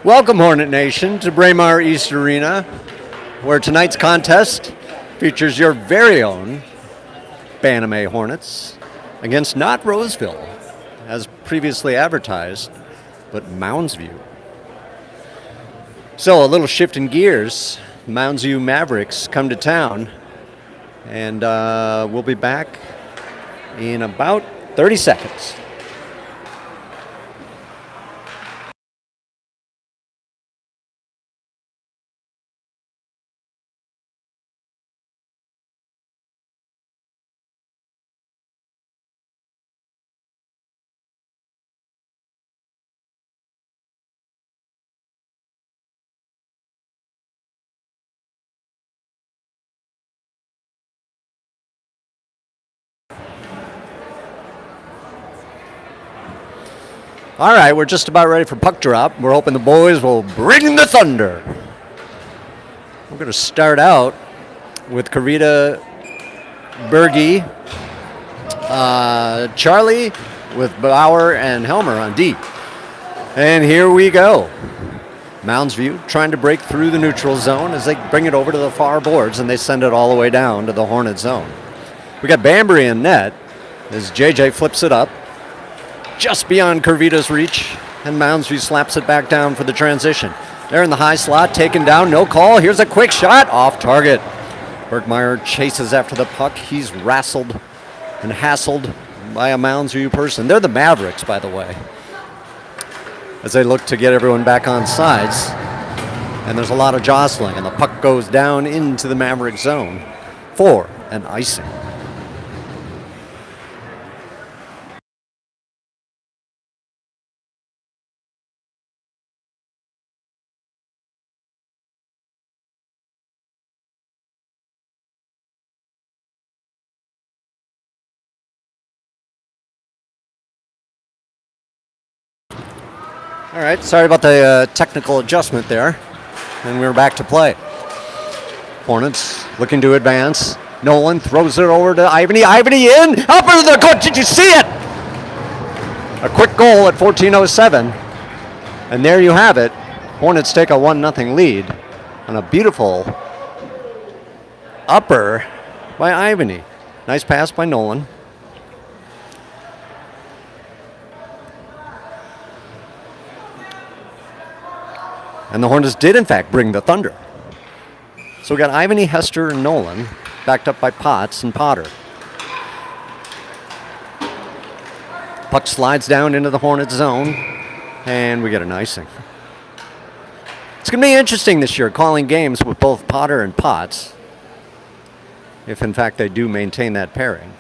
Welcome, Hornet Nation, to Braemar East Arena, where tonight's contest features your very own Bantam Hornets against not Roseville, as previously advertised, but Mounds View. So, a little shift in gears. Mounds View Mavericks come to town, and we'll be back in about 30 seconds. All right, we're just about ready for puck drop. We're hoping the boys will bring the thunder. We're going to start out with Karita Berge, Charlie with Bauer and Helmer on D. And here we go. Mounds View trying to break through the neutral zone as they bring it over to the far boards and they send it all the way down to the Hornet zone. We got Banbury in net as JJ flips it up just beyond Curvita's reach, and Mounds View slaps it back down for the transition. They're in the high slot, taken down, no call. Here's a quick shot, off target. Bergmeyer chases after the puck. He's wrestled and hassled by a Mounds View person. They're the Mavericks, by the way, as they look to get everyone back on sides. And there's a lot of jostling, and the puck goes down into the Maverick zone for an icing. All right, sorry about the technical adjustment there. And we're back to play. Hornets looking to advance. Nolan throws it over to Ivany. Ivany in, up into the court. Did you see it? A quick goal at 14:07. And there you have it. Hornets take a 1-0 lead on a beautiful upper by Ivany. Nice pass by Nolan. And the Hornets did, in fact, bring the thunder. So we got Ivany, Hester, and Nolan, backed up by Potts and Potter. Puck slides down into the Hornets zone, and we get an icing. It's going to be interesting this year, calling games with both Potter and Potts, if in fact they do maintain that pairing.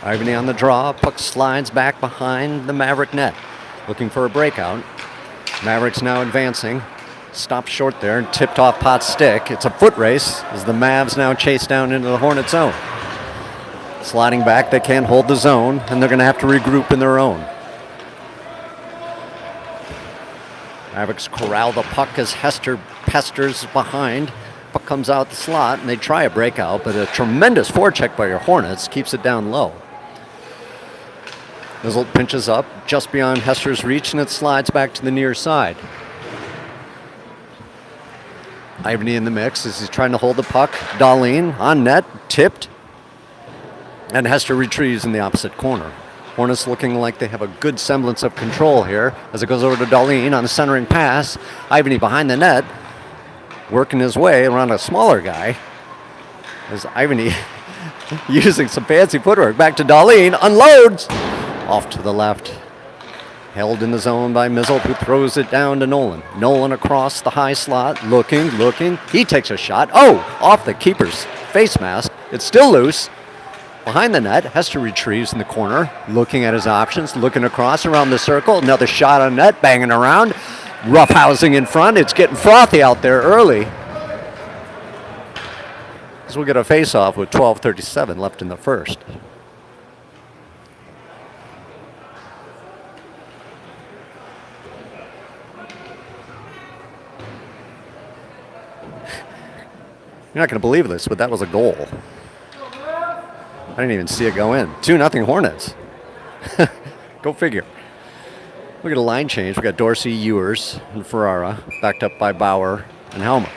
Ivany on the draw, puck slides back behind the Maverick net, looking for a breakout. Mavericks now advancing, stopped short there and tipped off Potts' stick. It's a foot race as the Mavs now chase down into the Hornet zone. Sliding back, they can't hold the zone, and they're going to have to regroup in their own. Mavericks corral the puck as Hester pesters behind. Puck comes out the slot, and they try a breakout, but a tremendous forecheck by your Hornets keeps it down low. Nizzle pinches up just beyond Hester's reach, and it slides back to the near side. Ivany in the mix as he's trying to hold the puck. Darlene on net, tipped, and Hester retrieves in the opposite corner. Hornets looking like they have a good semblance of control here as it goes over to Darlene on a centering pass. Ivany behind the net, working his way around a smaller guy as Ivany using some fancy footwork. Back to Darlene, unloads off to the left. Held in the zone by Mizzle, who throws it down to Nolan. Nolan across the high slot, looking. He takes a shot. Oh, off the keeper's face mask. It's still loose. Behind the net, Hester retrieves in the corner, looking at his options, looking across around the circle. Another shot on net, banging around. Roughhousing in front. It's getting frothy out there early. As we'll get a face-off with 12:37 left in the first. You're not going to believe this, but that was a goal. I didn't even see it go in. 2-0 Hornets. Go figure. Look at a line change. We got Dorsey, Ewers, and Ferrara, backed up by Bauer and Helmer.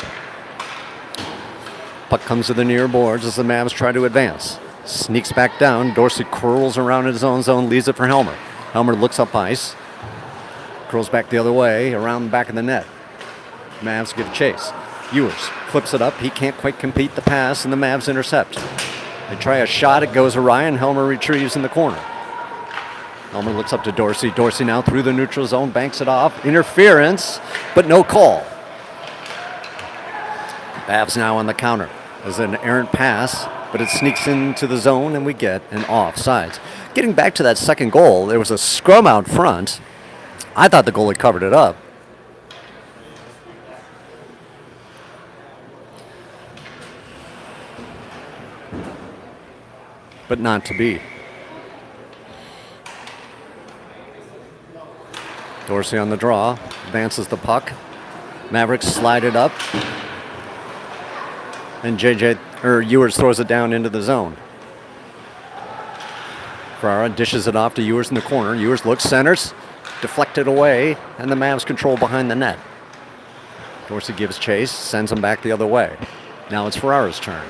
Puck comes to the near boards as the Mavs try to advance. Sneaks back down. Dorsey curls around in his own zone, leaves it for Helmer. Helmer looks up ice. Curls back the other way, around the back of the net. Mavs give chase. Ewers flips it up. He can't quite complete the pass, and the Mavs intercept. They try a shot. It goes awry, and Helmer retrieves in the corner. Helmer looks up to Dorsey. Dorsey now through the neutral zone, banks it off. Interference, but no call. Mavs now on the counter. There's an errant pass, but it sneaks into the zone, and we get an offsides. Getting back to that second goal, there was a scrum out front. I thought the goalie covered it up. But not to be. Dorsey on the draw, advances the puck. Mavericks slide it up. And Ewers throws it down into the zone. Ferrara dishes it off to Ewers in the corner. Ewers looks, centers, deflected away, and the Mavs control behind the net. Dorsey gives chase, sends him back the other way. Now it's Ferrara's turn.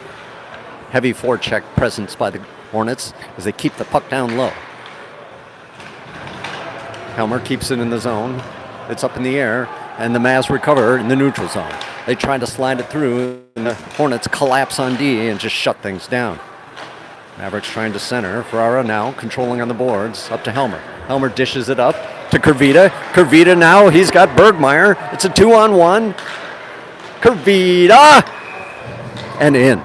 Heavy forecheck presence by the Hornets as they keep the puck down low. Helmer keeps it in the zone. It's up in the air, and the Mavs recover in the neutral zone. They try to slide it through, and the Hornets collapse on D and just shut things down. Mavericks trying to center. Ferrara now controlling on the boards, up to Helmer. Helmer dishes it up to Kurvita. Kurvita now, he's got Bergmeyer. It's a 2-on-1. Kurvita! And in.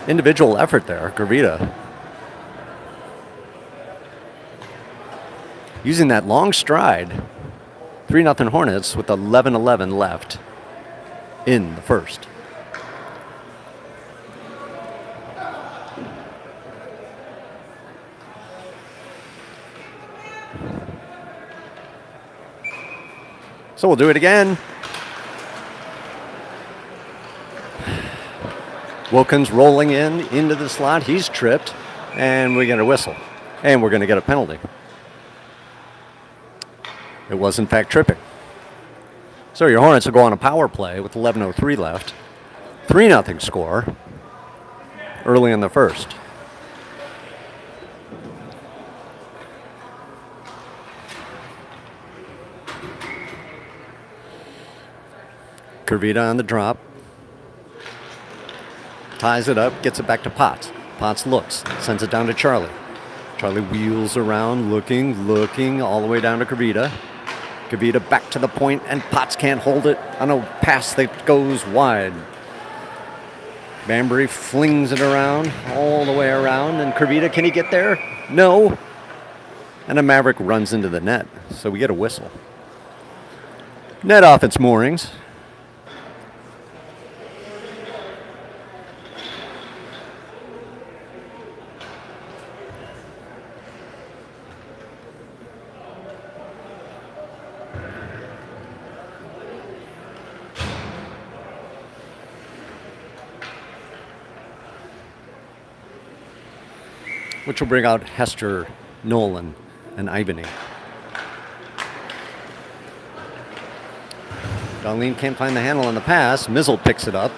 Individual effort there, Kurvita. Using that long stride. 3-0 Hornets with 11:11 left in the first. So we'll do it again. Wilkins rolling into the slot. He's tripped, and we get a whistle. And we're going to get a penalty. It was, in fact, tripping. So your Hornets will go on a power play with 11:03 left. 3-0 score early in the first. Kurvita on the drop. Ties it up, gets it back to Potts. Potts looks, sends it down to Charlie. Charlie wheels around, looking, all the way down to Kurvita. Kurvita back to the point, and Potts can't hold it on a pass that goes wide. Bambury flings it around, all the way around, and Kurvita, can he get there? No. And a Maverick runs into the net, so we get a whistle. Net off its moorings. Which will bring out Hester, Nolan, and Ivany. Darlene can't find the handle on the pass. Mizzle picks it up,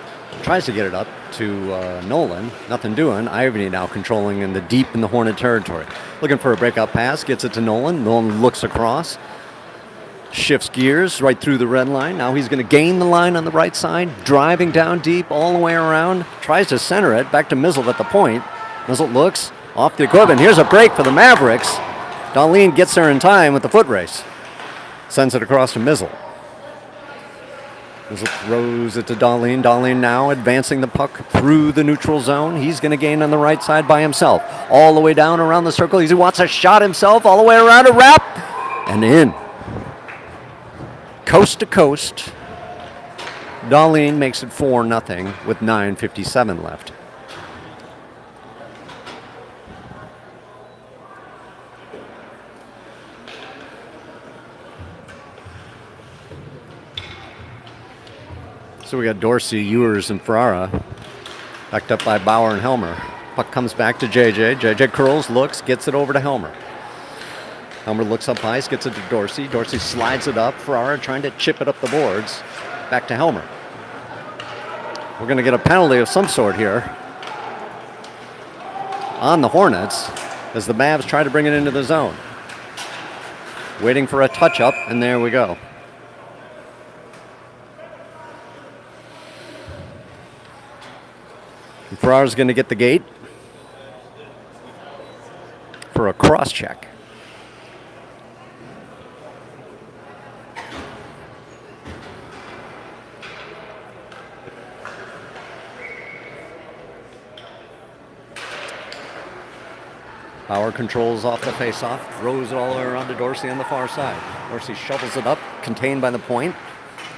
tries to get it up to Nolan. Nothing doing. Ivany now controlling in the Hornet territory. Looking for a breakout pass, gets it to Nolan. Nolan looks across, shifts gears right through the red line. Now he's going to gain the line on the right side, driving down deep all the way around. Tries to center it back to Mizzle at the point. Mizzle looks. Off the equipment. Here's a break for the Mavericks. Darlene gets there in time with the foot race. Sends it across to Mizzle. Mizzle throws it to Darlene. Darlene now advancing the puck through the neutral zone. He's going to gain on the right side by himself. All the way down around the circle. He wants a shot himself. All the way around a wrap. And in. Coast to coast. Darlene makes it 4-0 with 9:57 left. So we got Dorsey, Ewers, and Ferrara backed up by Bauer and Helmer. Puck comes back to JJ. JJ curls, looks, gets it over to Helmer. Helmer looks up ice, gets it to Dorsey. Dorsey slides it up. Ferrara trying to chip it up the boards. Back to Helmer. We're going to get a penalty of some sort here on the Hornets as the Mavs try to bring it into the zone. Waiting for a touch-up, and there we go. And Ferrara's going to get the gate for a cross-check. Bauer controls off the face-off, throws it all the way around to Dorsey on the far side. Dorsey shovels it up, contained by the point.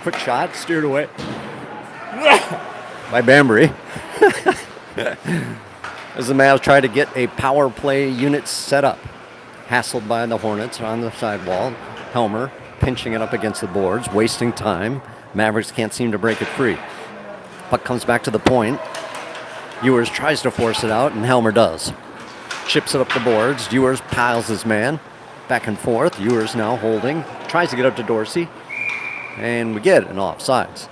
Quick shot, steered away by Bambury. As the Mavs try to get a power play unit set up. Hassled by the Hornets on the sidewall. Helmer pinching it up against the boards, wasting time. Mavericks can't seem to break it free. Puck comes back to the point. Ewers tries to force it out, and Helmer does. Chips it up the boards. Ewers piles his man. Back and forth. Ewers now holding. Tries to get up to Dorsey. And we get an offsides.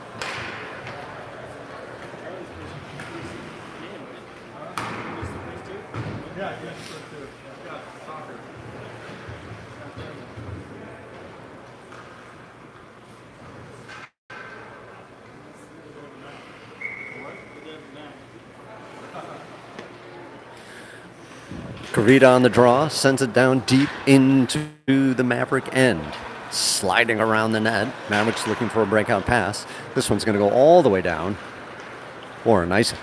Kavita on the draw, sends it down deep into the Maverick end. Sliding around the net. Mavericks looking for a breakout pass. This one's going to go all the way down. Or an icing.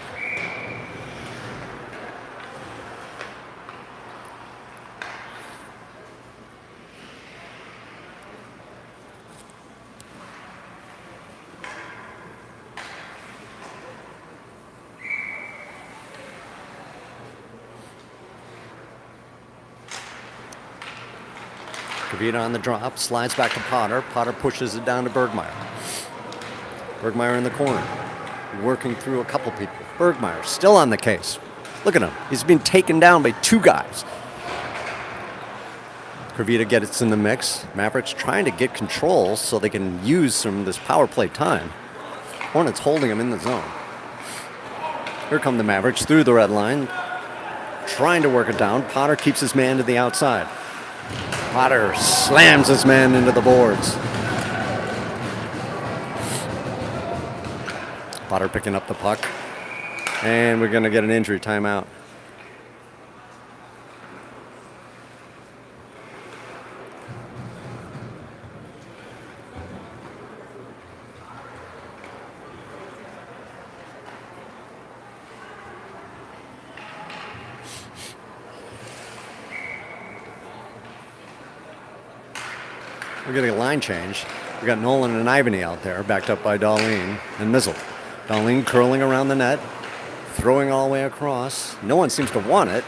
Kavita on the drop, slides back to Potter. Potter pushes it down to Bergmeyer. Bergmeyer in the corner, working through a couple people. Bergmeyer still on the case. Look at him. He's been taken down by two guys. Kavita gets in the mix. Mavericks trying to get control so they can use some of this power play time. Hornets holding him in the zone. Here come the Mavericks through the red line, trying to work it down. Potter keeps his man to the outside. Potter slams his man into the boards. Potter picking up the puck. And we're going to get an injury timeout. We're getting a line change. We got Nolan and Ivany out there, backed up by Darlene and Mizzle. Darlene curling around the net, throwing all the way across. No one seems to want it.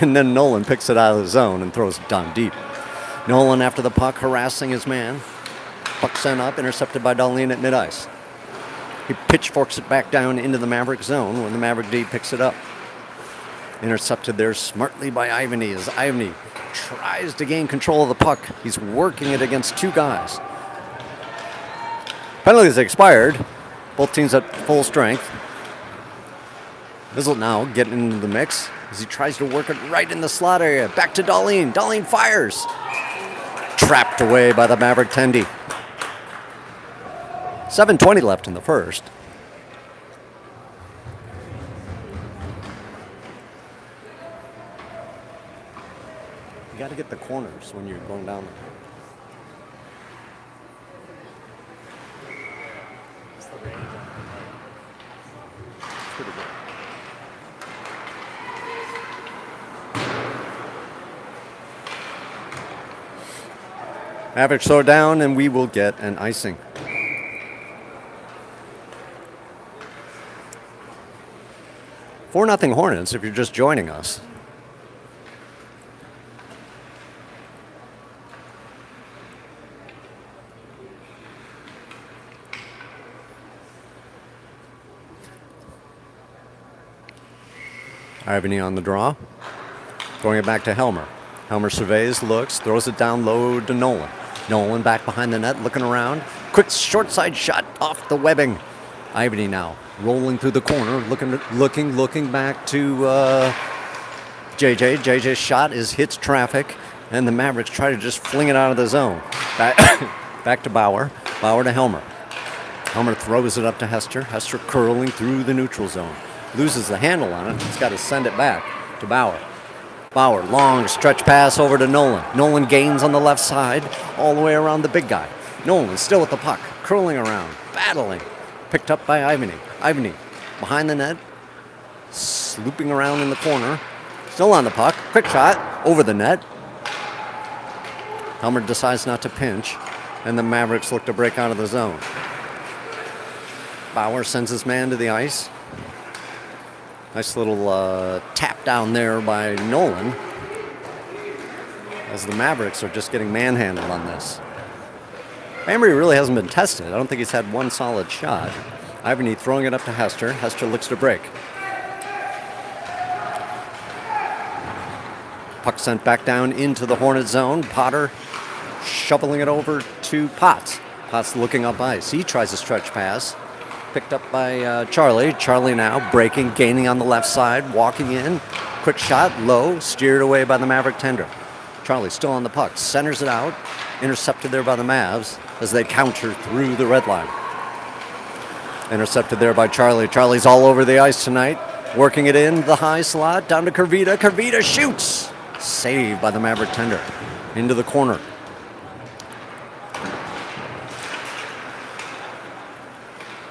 And then Nolan picks it out of the zone and throws it down deep. Nolan after the puck, harassing his man. Puck sent up, intercepted by Darlene at mid-ice. He pitchforks it back down into the Maverick zone when the Maverick D picks it up. Intercepted there smartly by Ivany as Ivany tries to gain control of the puck. He's working it against two guys. Penalties expired. Both teams at full strength. Mizzle now getting into the mix as he tries to work it right in the slot area. Back to Darlene. Darlene fires. Trapped away by the Maverick Tendy. 7:20 left in the first. You got to get the corners when you're going down there. It's the range. It's pretty good. Mavericks slow down, and we will get an icing. Four 0 Hornets if you're just joining us. Ivany on the draw. Throwing it back to Helmer. Helmer surveys, looks, throws it down low to Nolan. Nolan back behind the net, looking around. Quick short side shot off the webbing. Ivany now rolling through the corner, looking back to JJ. JJ's shot hits traffic, and the Mavericks try to just fling it out of the zone. Back to Bauer. Bauer to Helmer. Helmer throws it up to Hester. Hester curling through the neutral zone. Loses the handle on it. He's got to send it back to Bauer. Bauer, long stretch pass over to Nolan. Nolan gains on the left side, all the way around the big guy. Nolan still with the puck, curling around, battling. Picked up by Ivany. Ivany behind the net, slooping around in the corner. Still on the puck. Quick shot over the net. Helmer decides not to pinch, and the Mavericks look to break out of the zone. Bauer sends his man to the ice. Nice little tap down there by Nolan, as the Mavericks are just getting manhandled on this. Embry really hasn't been tested. I don't think he's had one solid shot. Ivany throwing it up to Hester. Hester looks to break. Puck sent back down into the Hornet zone. Potter shoveling it over to Potts. Potts looking up ice. He tries a stretch pass. Picked up by Charlie. Charlie now breaking, gaining on the left side, walking in. Quick shot, low, steered away by the Maverick tender. Charlie still on the puck, centers it out, intercepted there by the Mavs as they counter through the red line. Intercepted there by Charlie. Charlie's all over the ice tonight, working it in the high slot, down to Kervita. Kervita shoots! Saved by the Maverick tender. Into the corner.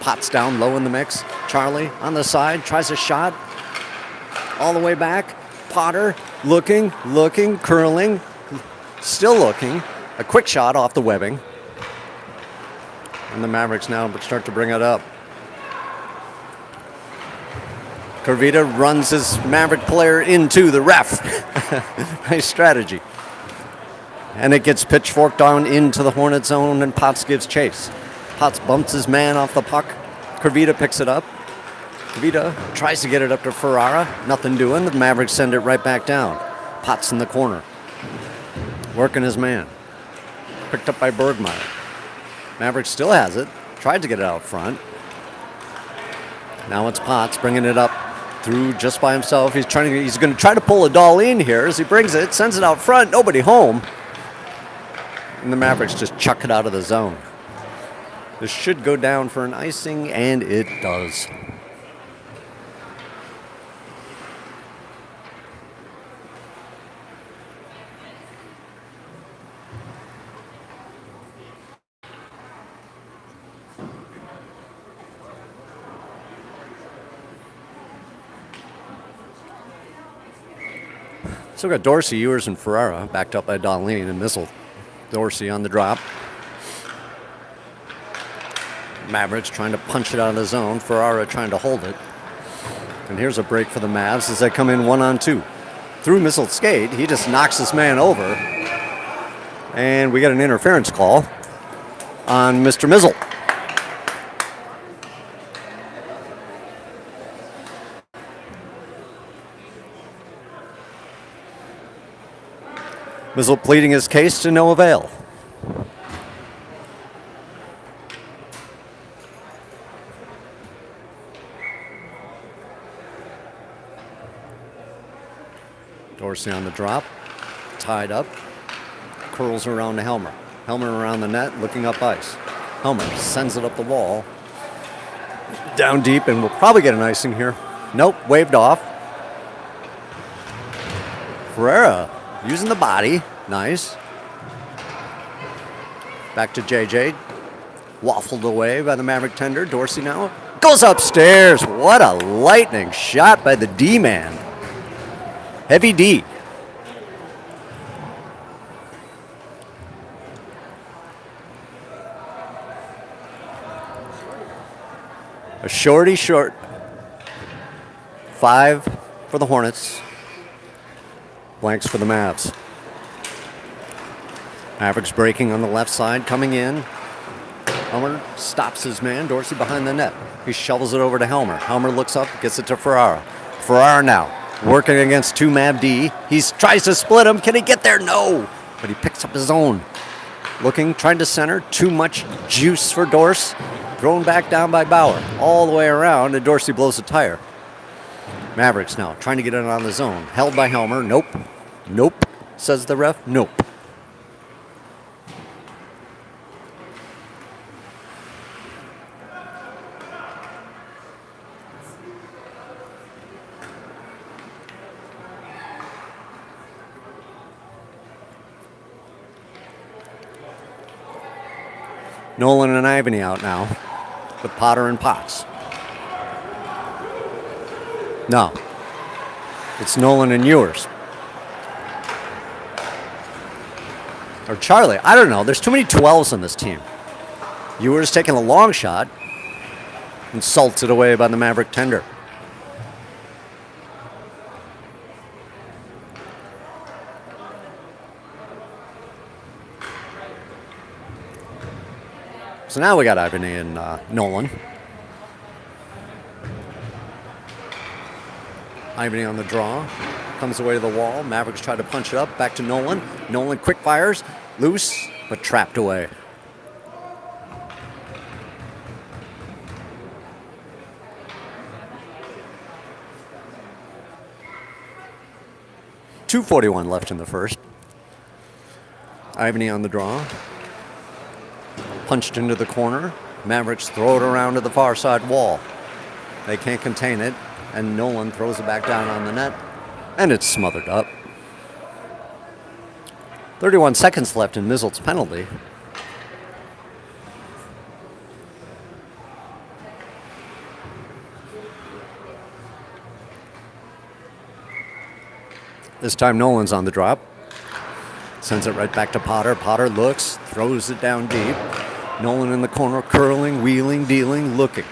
Potts down low in the mix. Charlie on the side, tries a shot. All the way back. Potter looking, curling, still looking. A quick shot off the webbing. And the Mavericks now start to bring it up. Kervita runs his Maverick player into the ref. Nice strategy. And it gets pitchforked down into the Hornet zone, and Potts gives chase. Potts bumps his man off the puck. Kervita picks it up. Kervita tries to get it up to Ferrara. Nothing doing. The Mavericks send it right back down. Potts in the corner. Working his man. Picked up by Bergmeyer. Maverick still has it. Tried to get it out front. Now it's Potts bringing it up through just by himself. He's going to try to pull a Darlene here as he brings it. Sends it out front. Nobody home. And the Mavericks just chuck it out of the zone. This should go down for an icing, and it does. Still got Dorsey, Ewers, and Ferrara backed up by Darlene and Missile. Dorsey on the drop. Mavericks trying to punch it out of the zone. Ferrara trying to hold it. And here's a break for the Mavs as they come in 1-on-2. Through Missile skate, he just knocks this man over. And we get an interference call on Mr. Missile. Missile pleading his case to no avail. Dorsey on the drop, tied up, curls around to Helmer. Helmer around the net, looking up ice. Helmer sends it up the wall, down deep, and we'll probably get an icing here. Nope, waved off. Ferrara using the body, nice. Back to JJ, waffled away by the Maverick tender. Dorsey now goes upstairs. What a lightning shot by the D-man. Heavy D. A shorty short. 5 for the Hornets. Blanks for the Mavs. Mavericks breaking on the left side, coming in. Helmer stops his man. Dorsey behind the net. He shovels it over to Helmer. Helmer looks up, gets it to Ferrara. Ferrara now working against two Mav D. He tries to split him. Can he get there? No. But he picks up his own. Looking, trying to center. Too much juice for Dorse. Thrown back down by Bauer. All the way around, and Dorsey blows a tire. Mavericks now trying to get it on the zone. Held by Helmer. Nope. Nope, says the ref. Nope. Nolan and Ivany out now with Potter and Potts. No. It's Nolan and Ewers. Or Charlie. I don't know. There's too many 12s on this team. Ewers taking a long shot. Insulted away by the Maverick tender. So now we got Ivany and Nolan. Ivany on the draw. Comes away to the wall. Mavericks try to punch it up. Back to Nolan. Nolan quick fires. Loose, but trapped away. .241 left in the first. Ivany on the draw. Punched into the corner. Mavericks throw it around to the far side wall. They can't contain it, and Nolan throws it back down on the net, and it's smothered up. 31 seconds left in Mizzelt's penalty. This time Nolan's on the drop. Sends it right back to Potter. Potter looks, throws it down deep. Nolan in the corner, curling, wheeling, dealing, looking.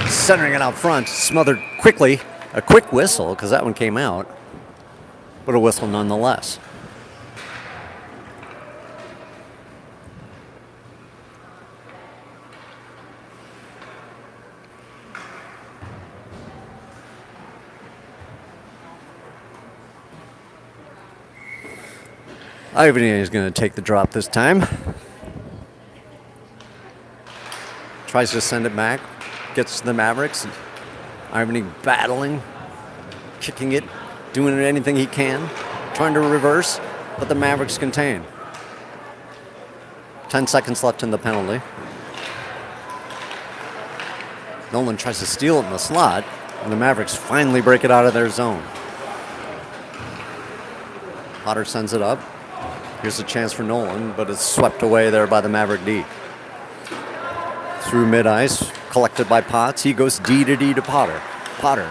Centering it out front, smothered quickly. A quick whistle, because that one came out. But a whistle nonetheless. Ivany is going to take the drop this time. Tries to send it back. Gets to the Mavericks. Ivany battling, kicking it, doing anything he can. Trying to reverse, but the Mavericks contain. 10 seconds left in the penalty. Nolan tries to steal it in the slot, and the Mavericks finally break it out of their zone. Potter sends it up. Here's a chance for Nolan, but it's swept away there by the Maverick D. Through mid-ice, collected by Potts. He goes D to Potter. Potter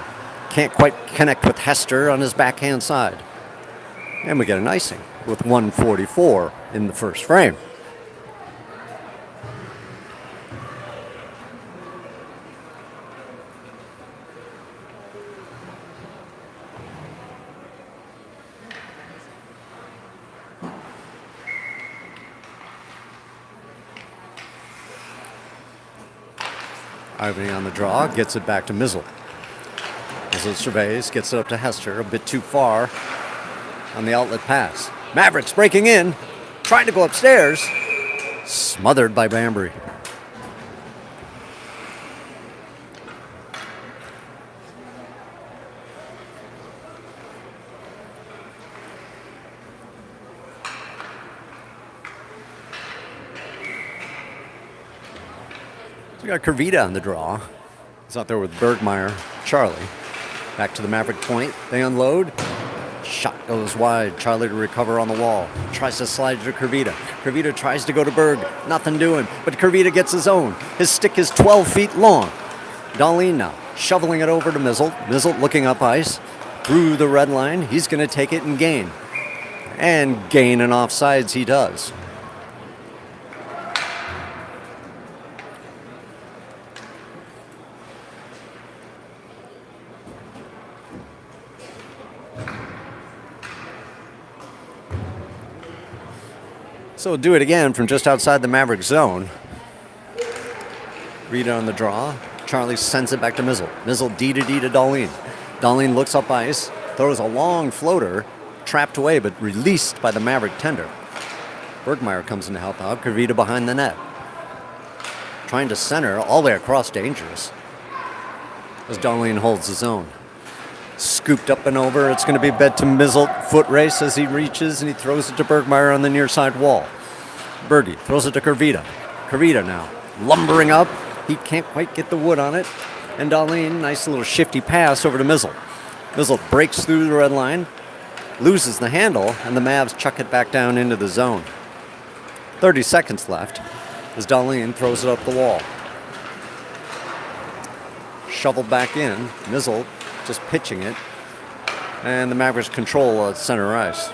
can't quite connect with Hester on his backhand side. And we get an icing with 1:44 in the first frame. Ivany on the draw, gets it back to Mizzle. Mizzle surveys, gets it up to Hester, a bit too far on the outlet pass. Mavericks breaking in, trying to go upstairs, smothered by Bambry. We got Kervita on the draw. He's out there with Bergmeyer, Charlie. Back to the Maverick point. They unload. Shot goes wide. Charlie to recover on the wall. Tries to slide to Kervita. Kervita tries to go to Berg. Nothing doing. But Kervita gets his own. His stick is 12 feet long. Darlene now shoveling it over to Mizzle. Mizzle looking up ice. Through the red line. He's going to take it and gain. And gain and offsides he does. So we'll do it again from just outside the Maverick zone. Rita on the draw. Charlie sends it back to Mizzle. Mizzle D to Darlene. Darlene looks up ice. throws a long floater, trapped away but released by the Maverick tender. Bergmeyer comes in to help out. Kravita behind the net. Trying to center all the way across, dangerous. As Darlene holds his own. Scooped up and over. It's going to be Bantam Mizzle foot race as he reaches and he throws it to Bergmeyer on the near side wall. Bergie throws it to Kravita. Kravita now lumbering up. He can't quite get the wood on it. And Darlene, nice little shifty pass over to Mizzle. Mizzle breaks through the red line, loses the handle, and the Mavs chuck it back down into the zone. 30 seconds left as Darlene throws it up the wall. Shoveled back in. Mizzle just pitching it. And the Mavericks control center ice.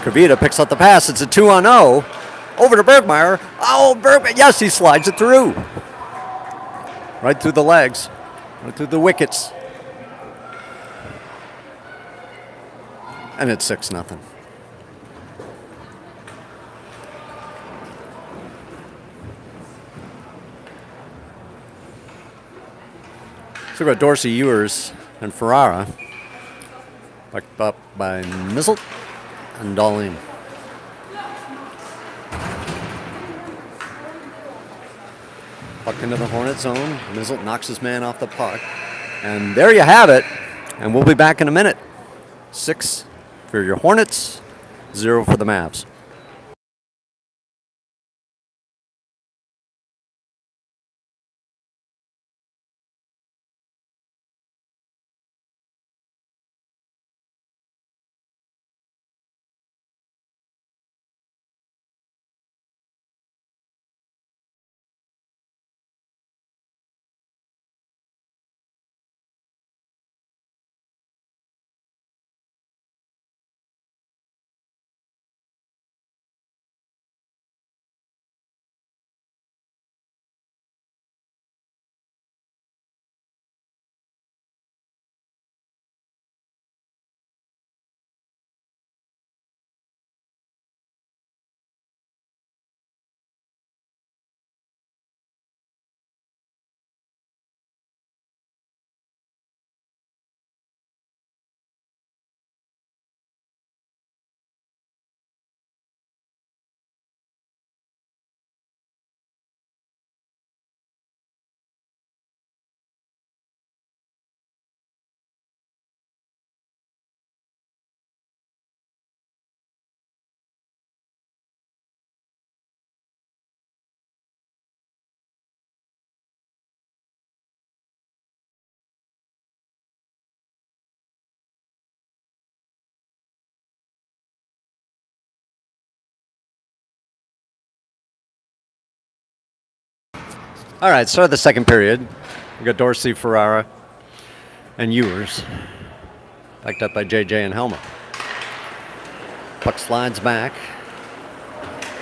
Kravita picks up the pass. It's a 2-on-0. Over to Bergmeyer. Oh, Bergmeyer. Yes, he slides it through. Right through the legs. Right through the wickets. And it's 6-0. So we've got Dorsey, Ewers, and Ferrara. Backed up by Mizzle and Darlene. Puck into the Hornet zone. Mizzle knocks his man off the puck. And there you have it. And we'll be back in a minute. 6 for your Hornets, 0 for the Mavs. All right, start of the second period. We got Dorsey, Ferrara, and Ewers. Backed up by JJ and Helmer. Puck slides back.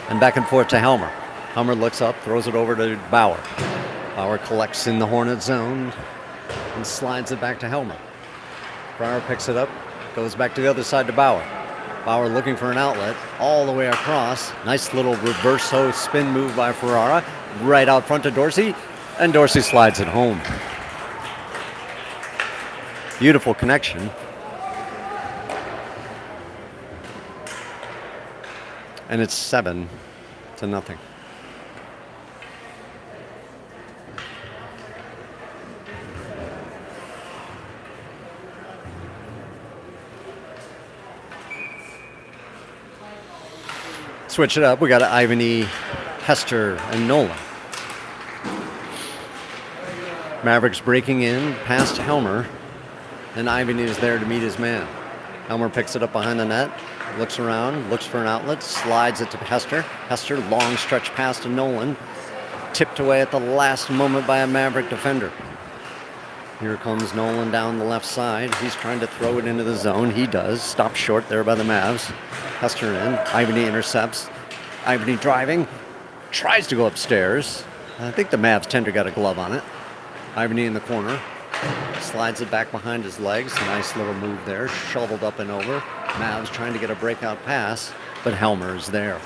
And back and forth to Helmer. Helmer looks up, throws it over to Bauer. Bauer collects in the Hornet zone and slides it back to Helmer. Ferrara picks it up, goes back to the other side to Bauer. Bauer looking for an outlet all the way across. Nice little reverso spin move by Ferrara. Right out front to Dorsey, and Dorsey slides it home. Beautiful connection. And it's 7-0. Switch it up. We got Ivany, Hester, and Nolan. Mavericks breaking in past Helmer, and Ivany is there to meet his man. Helmer picks it up behind the net, looks around, looks for an outlet, slides it to Hester. Hester, long stretch pass to Nolan, tipped away at the last moment by a Maverick defender. Here comes Nolan down the left side. He's trying to throw it into the zone. He does. Stopped short there by the Mavs. Hester in. Ivany intercepts. Ivany driving. Tries to go upstairs. I think the Mavs tender got a glove on it. Ivany in the corner. Slides it back behind his legs. Nice little move there. Shoveled up and over. Mavs trying to get a breakout pass, but Helmer is there.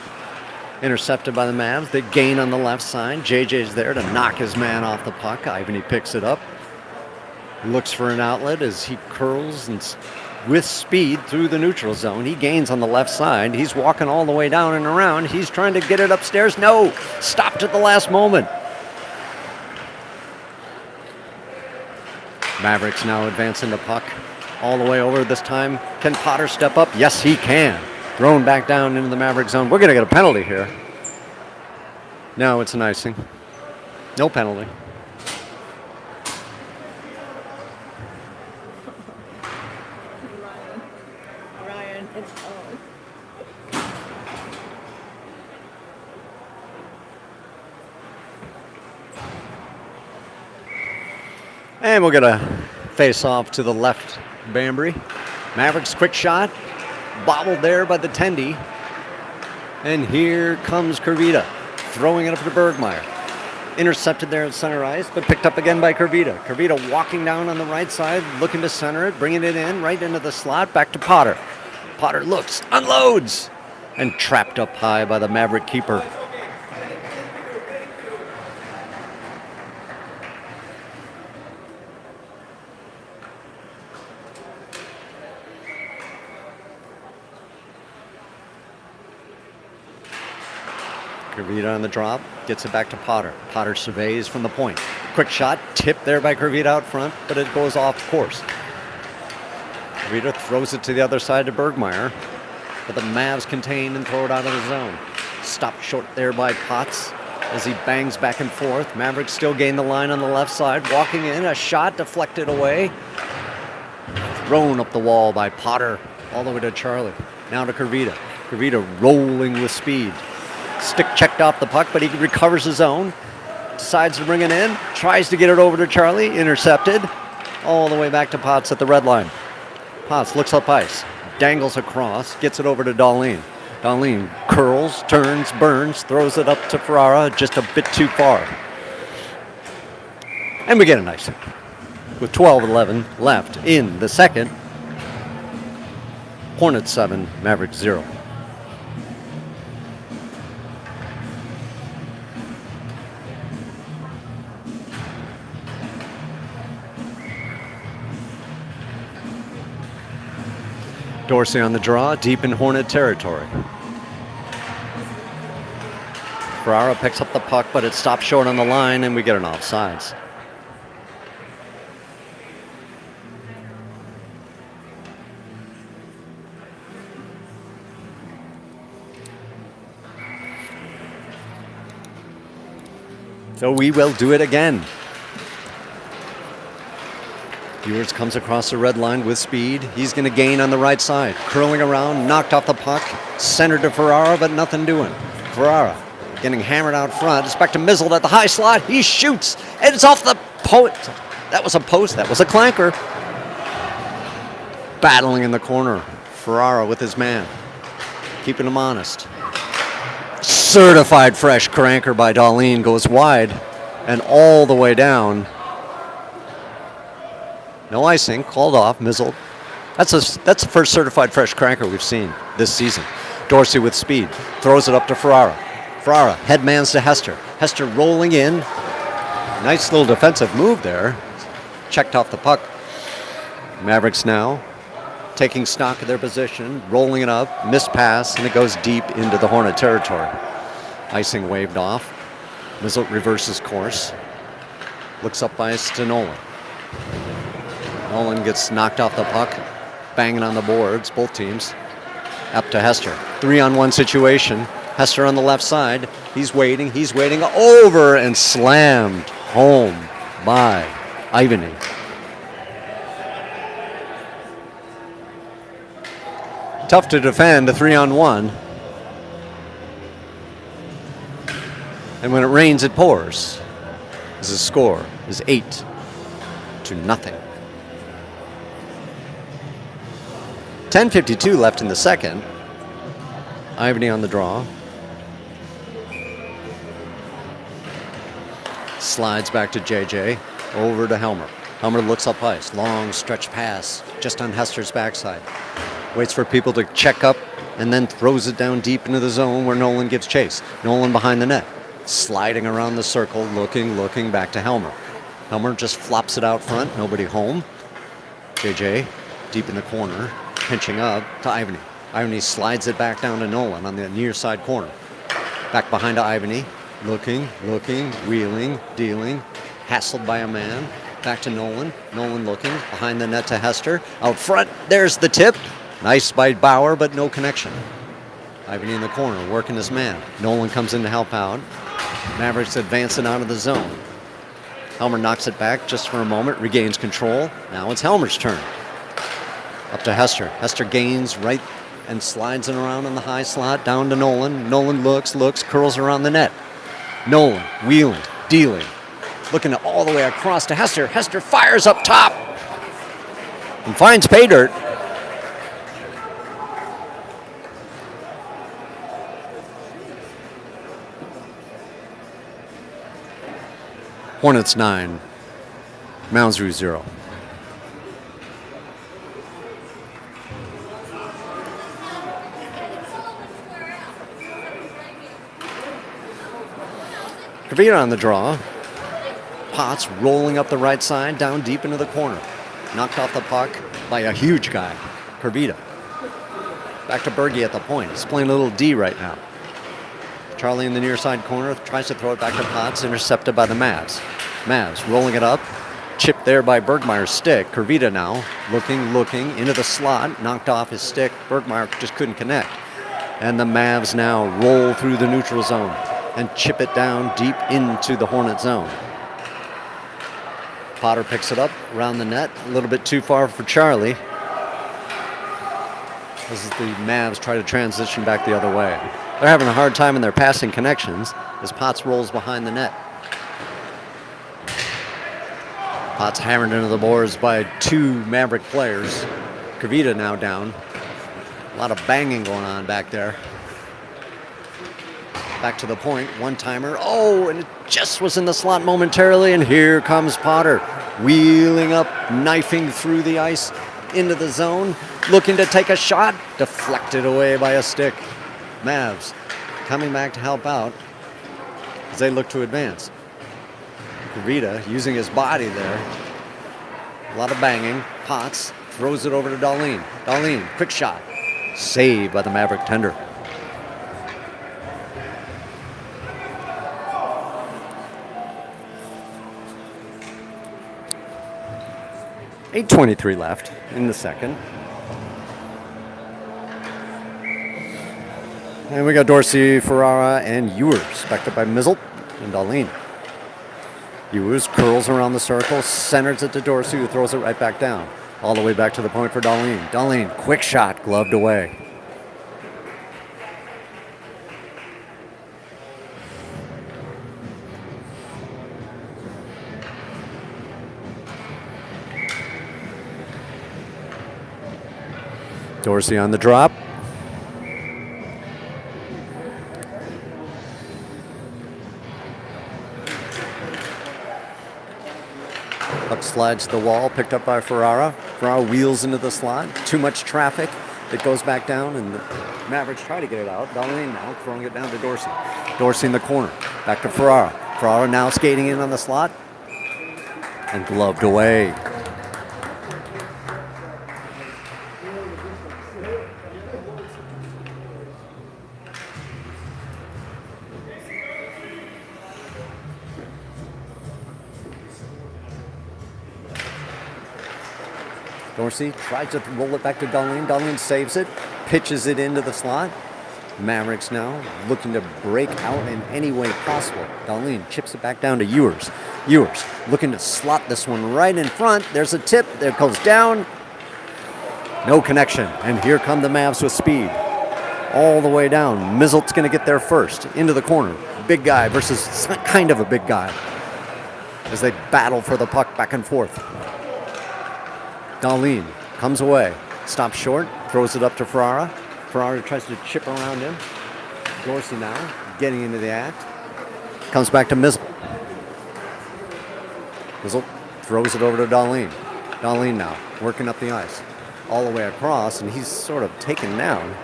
Intercepted by the Mavs. They gain on the left side. JJ's there to knock his man off the puck. Ivany picks it up. Looks for an outlet as he curls with speed through the neutral zone. He gains on the left side. He's walking all the way down and around. He's trying to get it upstairs. No, stopped at the last moment. Mavericks now advancing the puck all the way over this time. Can Potter step up? Yes, he can. Thrown back down into the Maverick zone. We're going to get a penalty here. No, it's an icing. No penalty. Ryan, it's on. And we'll get a face-off to the left, Banbury. Mavericks quick shot. Bobbled there by the Tendy. And here comes Kurvita, throwing it up to Bergmeyer. Intercepted there at center ice, but picked up again by Kurvita. Kurvita walking down on the right side, looking to center it, bringing it in right into the slot, back to Potter. Potter looks, unloads, and trapped up high by the Maverick keeper. Kurvita on the drop, gets it back to Potter. Potter surveys from the point. Quick shot, tipped there by Kurvita out front, but it goes off course. Kurvita throws it to the other side to Bergmeyer, but the Mavs contain and throw it out of the zone. Stopped short there by Potts as he bangs back and forth. Mavericks still gain the line on the left side. Walking in, a shot deflected away. Thrown up the wall by Potter, all the way to Charlie. Now to Kurvita. Kurvita rolling with speed. Stick checked off the puck, but he recovers his own. Decides to bring it in. Tries to get it over to Charlie. Intercepted. All the way back to Potts at the red line. Potts looks up ice. Dangles across. Gets it over to Darlene. Darlene curls, turns, burns, throws it up to Ferrara just a bit too far. And we get an icing. With 12-11 left in the second. Hornets 7, Mavericks 0. Dorsey on the draw, deep in Hornet territory. Ferrara picks up the puck, but it stops short on the line, and we get an offsides. So we will do it again. Ewers comes across the red line with speed. He's going to gain on the right side. Curling around, knocked off the puck. Centered to Ferrara, but nothing doing. Ferrara getting hammered out front. It's back to Mizzled at the high slot. He shoots, and it's off the post. That was a post. That was a clanker. Battling in the corner. Ferrara with his man. Keeping him honest. Certified fresh cranker by Darlene goes wide and all the way down. No icing, called off, Mizzled. That's the first certified fresh cranker we've seen this season. Dorsey with speed, throws it up to Ferrara. Ferrara headmans to Hester. Hester rolling in. Nice little defensive move there. Checked off the puck. Mavericks now taking stock of their position, rolling it up, missed pass, and it goes deep into the Hornet territory. Icing waved off. Mizzled reverses course. Looks up by to Nolan. Nolan gets knocked off the puck, banging on the boards, both teams. Up to Hester. 3-on-1 situation. Hester on the left side. He's waiting, over and slammed home by Ivany. Tough to defend the 3-on-1. And when it rains, it pours. The score is 8-0. 10:52 left in the second. Ivany on the draw. Slides back to JJ. Over to Helmer. Helmer looks up ice. Long stretch pass just on Hester's backside. Waits for people to check up and then throws it down deep into the zone where Nolan gives chase. Nolan behind the net. Sliding around the circle, looking back to Helmer. Helmer just flops it out front. Nobody home. JJ deep in the corner, pinching up to Ivany. Ivany slides it back down to Nolan on the near side corner. Back behind to Ivany. Looking, wheeling, dealing. Hassled by a man. Back to Nolan. Nolan looking. Behind the net to Hester. Out front, there's the tip. Nice by Bauer, but no connection. Ivany in the corner, working his man. Nolan comes in to help out. Mavericks advancing out of the zone. Helmer knocks it back just for a moment, regains control. Now it's Helmer's turn. Up to Hester. Hester gains right and slides it around in the high slot, down to Nolan. Nolan looks, curls around the net. Nolan wheeling, dealing, looking all the way across to Hester. Hester fires up top and finds pay dirt. Hornets 9, Mounds 0. Kavita on the draw. Potts rolling up the right side, down deep into the corner. Knocked off the puck by a huge guy, Kavita. Back to Berge at the point. He's playing a little D right now. Charlie in the near side corner tries to throw it back to Potts, intercepted by the Mavs. Mavs rolling it up, chipped there by Bergmeyer's stick. Kavita now looking into the slot, knocked off his stick. Bergmeyer just couldn't connect. And the Mavs now roll through the neutral zone and chip it down deep into the Hornet zone. Potter picks it up around the net, a little bit too far for Charlie. As the Mavs try to transition back the other way. They're having a hard time in their passing connections as Potts rolls behind the net. Potts hammered into the boards by two Maverick players. Kavita now down. A lot of banging going on back there. Back to the point, one-timer. Oh, and it just was in the slot momentarily, and here comes Potter. Wheeling up, knifing through the ice into the zone, looking to take a shot, deflected away by a stick. Mavs coming back to help out as they look to advance. Kavita using his body there. A lot of banging. Potts throws it over to Darlene. Darlene, quick shot. Saved by the Maverick tender. .8:23 left in the second. And we got Dorsey, Ferrara, and Ewers, backed up by Mizzle and Darlene. Ewers curls around the circle, centers it to Dorsey, who throws it right back down. All the way back to the point for Darlene. Darlene, quick shot, gloved away. Dorsey on the drop. Puck slides to the wall, picked up by Ferrara. Ferrara wheels into the slot. Too much traffic. It goes back down, and the Mavericks try to get it out. Darlene now throwing it down to Dorsey. Dorsey in the corner. Back to Ferrara. Ferrara now skating in on the slot. And gloved away. Dorsey tries to roll it back to Darlene. Darlene saves it, pitches it into the slot. Mavericks now looking to break out in any way possible. Darlene chips it back down to Ewers. Ewers looking to slot this one right in front. There's a tip. There it goes down. No connection. And here come the Mavs with speed. All the way down. Mizzle's going to get there first. Into the corner. Big guy versus kind of a big guy. As they battle for the puck back and forth. Darlene comes away, stops short, throws it up to Ferrara. Ferrara tries to chip around him. Dorsey now getting into the act. Comes back to Mizzle. Mizzle throws it over to Darlene. Darlene now working up the ice. All the way across, and he's sort of taken down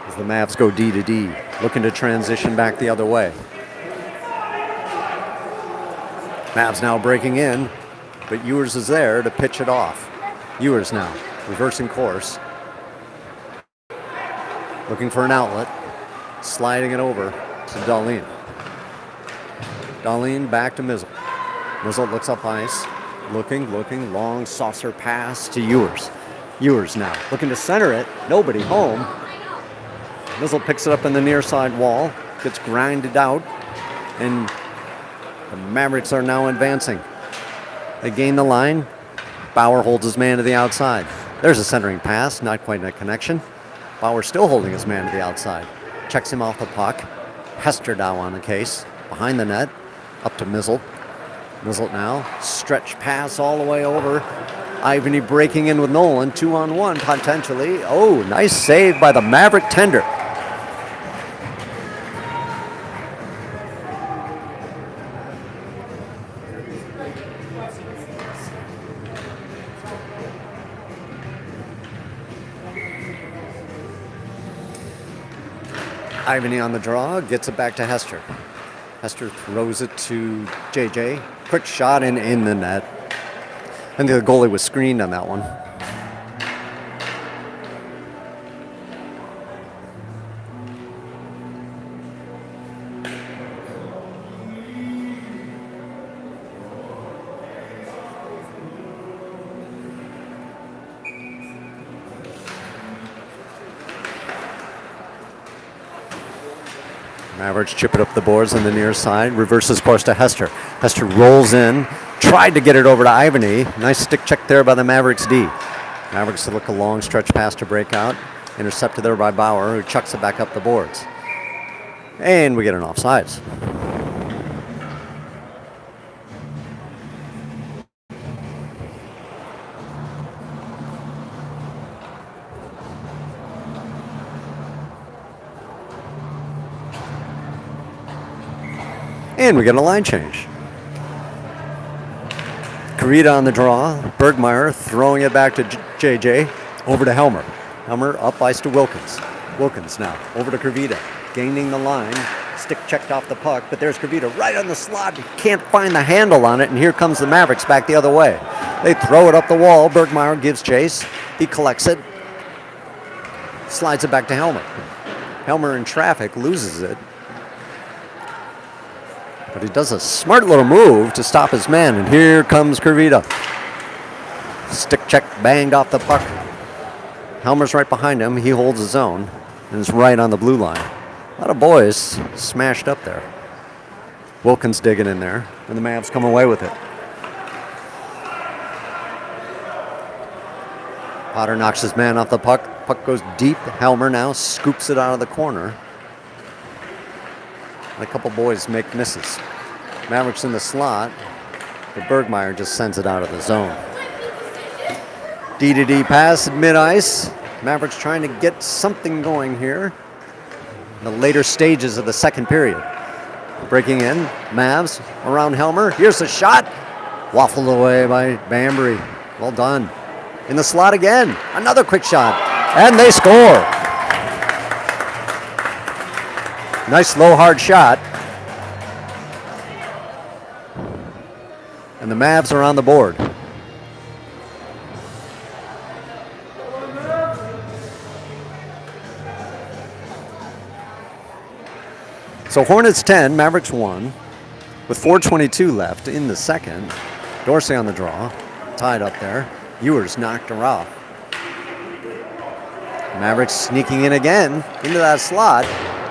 as the Mavs go D to D, looking to transition back the other way. Mavs now breaking in, but Ewers is there to pitch it off. Ewers now reversing course. Looking for an outlet. Sliding it over to Darlene. Darlene back to Mizzle. Mizzle looks up ice. Looking, long saucer pass to Ewers. Ewers now looking to center it. Nobody home. Mizzle picks it up in the near side wall. Gets grinded out. And the Mavericks are now advancing. They gain the line. Bauer holds his man to the outside. There's a centering pass. Not quite a connection. Bauer still holding his man to the outside. Checks him off the puck. Hester now on the case. Behind the net. Up to Mizzle. Mizzle now. Stretch pass all the way over. Ivany breaking in with Nolan. 2-on-1 potentially. Oh, nice save by the Maverick tender. Ivany on the draw, gets it back to Hester. Hester throws it to JJ. Quick shot in the net. And the goalie was screened on that one. Mavericks chip it up the boards on the near side, reverses course to Hester. Hester rolls in, tried to get it over to Ivany. Nice stick check there by the Mavericks D. Mavericks look a long stretch pass to break out. Intercepted there by Bauer, who chucks it back up the boards. And we get an offsides. And we get a line change. Karita on the draw. Bergmeyer throwing it back to JJ. Over to Helmer. Helmer up ice to Wilkins. Wilkins now over to Karita. Gaining the line. Stick checked off the puck, but there's Karita right on the slot. He can't find the handle on it, and here comes the Mavericks back the other way. They throw it up the wall. Bergmeyer gives chase. He collects it. Slides it back to Helmer. Helmer in traffic loses it. But he does a smart little move to stop his man, and here comes Karita. Stick check banged off the puck. Helmer's right behind him. He holds his own and is right on the blue line. A lot of boys smashed up there. Wilkins digging in there, and the Mavs come away with it. Potter knocks his man off the puck. Puck goes deep. Helmer now scoops it out of the corner. And a couple boys make misses. Mavericks in the slot, but Bergmeyer just sends it out of the zone. D-to-D pass at mid-ice. Mavericks trying to get something going here in the later stages of the second period. Breaking in, Mavs around Helmer. Here's the shot. Waffled away by Bambury. Well done. In the slot again. Another quick shot. And they score. Nice low hard shot. And the Mavs are on the board. So Hornets 10, Mavericks 1, with 4:22 left in the second. Dorsey on the draw, tied up there. Ewers knocked her off. Mavericks sneaking in again into that slot.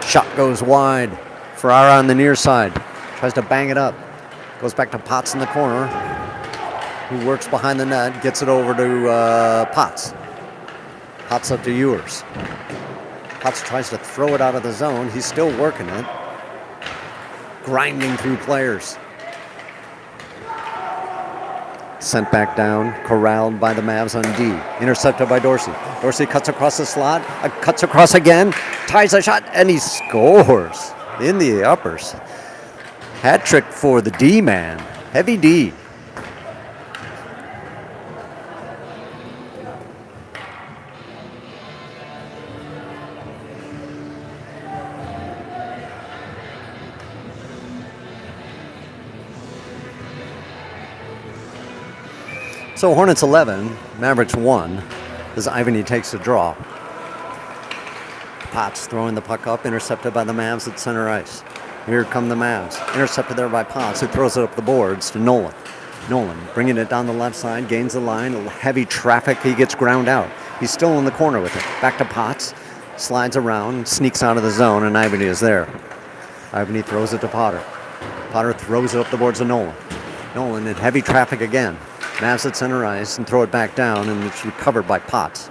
Shot goes wide. Ferrara on the near side. Tries to bang it up. Goes back to Potts in the corner, who works behind the net. Gets it over to Potts. Potts up to Ewers. Potts tries to throw it out of the zone. He's still working it. Grinding through players. Sent back down, corralled by the Mavs on D. Intercepted by Dorsey. Dorsey cuts across the slot, cuts across again, ties a shot, and he scores in the uppers. Hat trick for the D-man. Heavy D. So Hornets 11, Mavericks 1, as Ivany takes the draw. Potts throwing the puck up, intercepted by the Mavs at center ice. Here come the Mavs, intercepted there by Potts, who throws it up the boards to Nolan. Nolan bringing it down the left side, gains the line, heavy traffic, he gets ground out. He's still in the corner with it. Back to Potts, slides around, sneaks out of the zone, and Ivany is there. Ivany throws it to Potter. Potter throws it up the boards to Nolan. Nolan in heavy traffic again. Mavs at center ice and throw it back down, and it's recovered by Potts.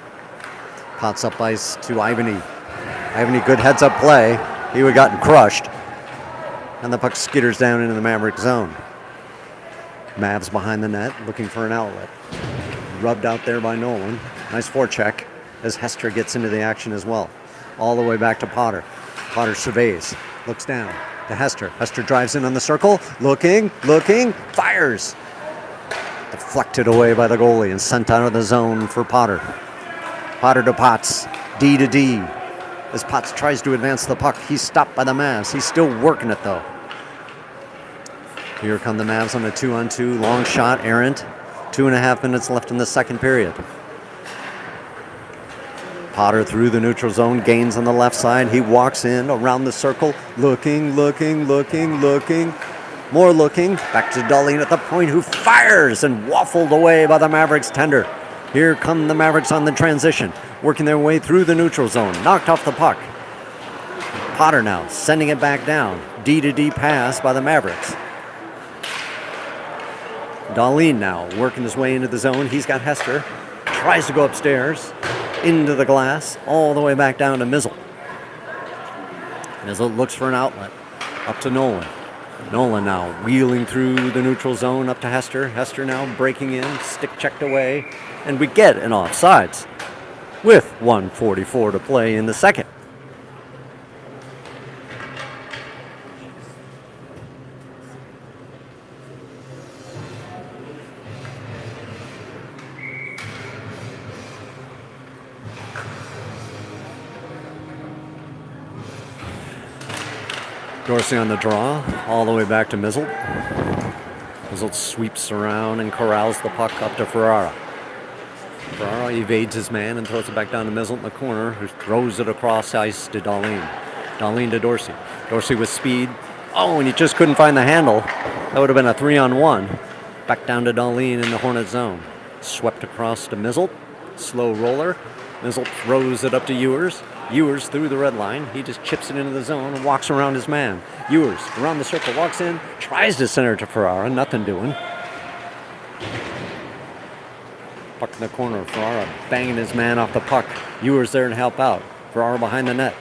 Potts up ice to Ivany. Ivany, good heads-up play. He would have gotten crushed. And the puck skitters down into the Maverick zone. Mavs behind the net, looking for an outlet. Rubbed out there by Nolan. Nice forecheck as Hester gets into the action as well. All the way back to Potter. Potter surveys, looks down to Hester. Hester drives in on the circle, looking, fires. Deflected away by the goalie and sent out of the zone for Potter. Potter to Potts, D to D. As Potts tries to advance the puck, he's stopped by the Mavs. He's still working it though. Here come the Mavs on a 2-on-2, long shot, errant. 2.5 minutes left in the second period. Potter through the neutral zone, gains on the left side. He walks in around the circle, looking. More looking, back to Darlene at the point, who fires and waffled away by the Mavericks tender. Here come the Mavericks on the transition, working their way through the neutral zone, knocked off the puck. Potter now sending it back down. D to D pass by the Mavericks. Darlene now working his way into the zone. He's got Hester. Tries to go upstairs, into the glass, all the way back down to Mizzle. Mizzle looks for an outlet. Up to Nolan. Nolan now wheeling through the neutral zone up to Hester. Hester now breaking in, stick checked away. And we get an offsides with 1:44 to play in the second. Dorsey on the draw, all the way back to Mizzle. Mizzle sweeps around and corrals the puck up to Ferrara. Ferrara evades his man and throws it back down to Mizzle in the corner, who throws it across ice to Darlene. Darlene to Dorsey. Dorsey with speed. Oh, and he just couldn't find the handle. That would have been a 3-on-1. Back down to Darlene in the Hornet zone. Swept across to Mizzle. Slow roller. Mizzle throws it up to Ewers. Ewers through the red line. He just chips it into the zone and walks around his man. Ewers around the circle, walks in, tries to center to Ferrara. Nothing doing. Puck in the corner. Ferrara banging his man off the puck. Ewers there to help out. Ferrara behind the net.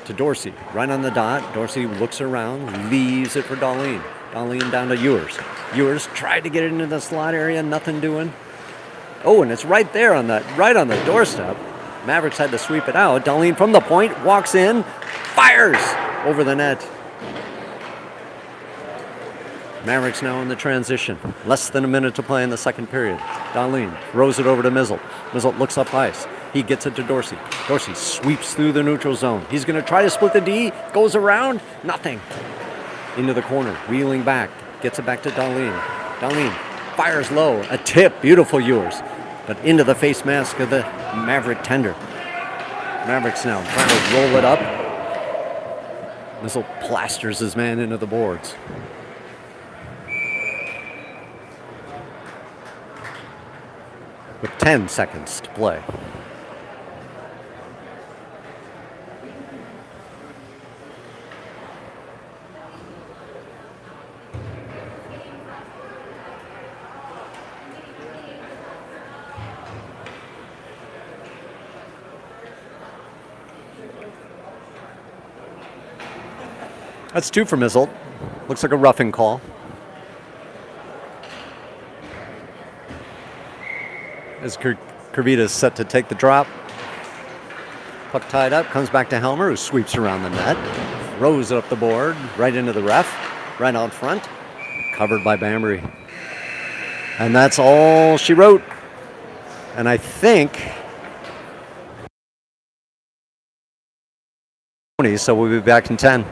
To Dorsey. Right on the dot. Dorsey looks around, leaves it for Darlene. Darlene down to Ewers. Ewers tried to get it into the slot area. Nothing doing. Oh, and it's right there on the doorstep. Mavericks had to sweep it out. Darlene from the point, walks in, fires over the net. Mavericks now in the transition. Less than a minute to play in the second period. Darlene throws it over to Mizzle. Mizzle looks up ice. He gets it to Dorsey. Dorsey sweeps through the neutral zone. He's going to try to split the D. Goes around. Nothing. Into the corner. Wheeling back. Gets it back to Darlene. Darlene fires low. A tip. Beautiful Ewers. But into the face mask of the Maverick tender. Mavericks now trying to roll it up. Mizzle plasters his man into the boards. With 10 seconds to play. That's 2 for Mizzle. Looks like a roughing call. As Kervita's set to take the drop. Puck tied up, comes back to Helmer, who sweeps around the net. Throws it up the board, right into the ref, right out front. Covered by Bambury. And that's all she wrote. And I think... So we'll be back in 10.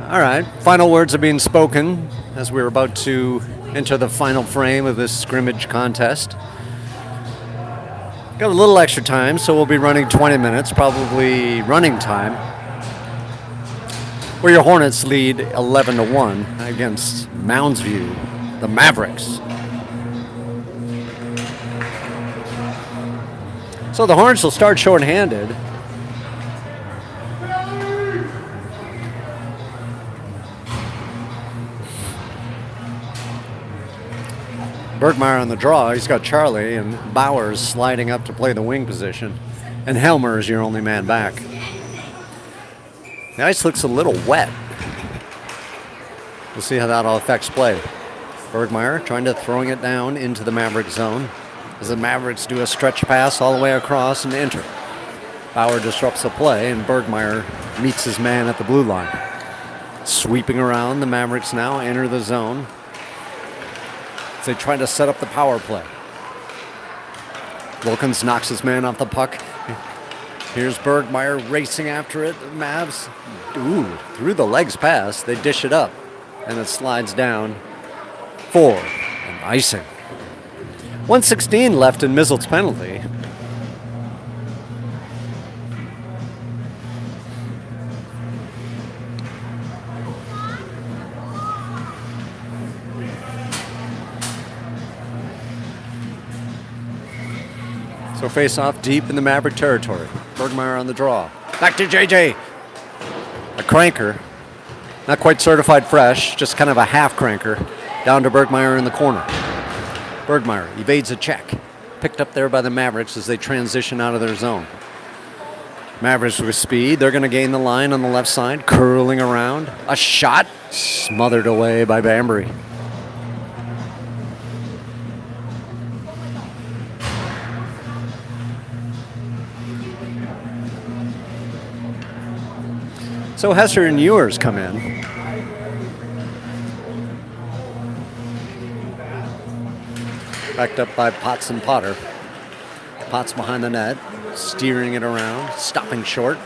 All right, final words are being spoken as we're about to enter the final frame of this scrimmage contest. Got a little extra time, so we'll be running 20 minutes, probably running time. Where your Hornets lead 11-1 against Mounds View, the Mavericks. So the Hornets will start shorthanded. Bergmeyer on the draw. He's got Charlie and Bowers sliding up to play the wing position. And Helmer is your only man back. The ice looks a little wet. We'll see how that all affects play. Bergmeyer trying to throwing it down into the Maverick zone as the Mavericks do a stretch pass all the way across and enter. Bauer disrupts the play and Bergmeyer meets his man at the blue line. Sweeping around, the Mavericks now enter the zone as they try to set up the power play. Wilkins knocks his man off the puck. Here's Bergmeyer racing after it. The Mavs, through the legs pass, they dish it up, and it slides down for an icing. 1:16 left in Mizzle's penalty. So face off deep in the Maverick territory. Bergmeyer on the draw. Back to JJ. A cranker. Not quite certified fresh, just kind of a half cranker. Down to Bergmeyer in the corner. Bergmeyer evades a check. Picked up there by the Mavericks as they transition out of their zone. Mavericks with speed. They're going to gain the line on the left side. Curling around. A shot. Smothered away by Bambury. So Hester and Ewers come in. Backed up by Potts and Potter. Potts behind the net, steering it around, stopping short,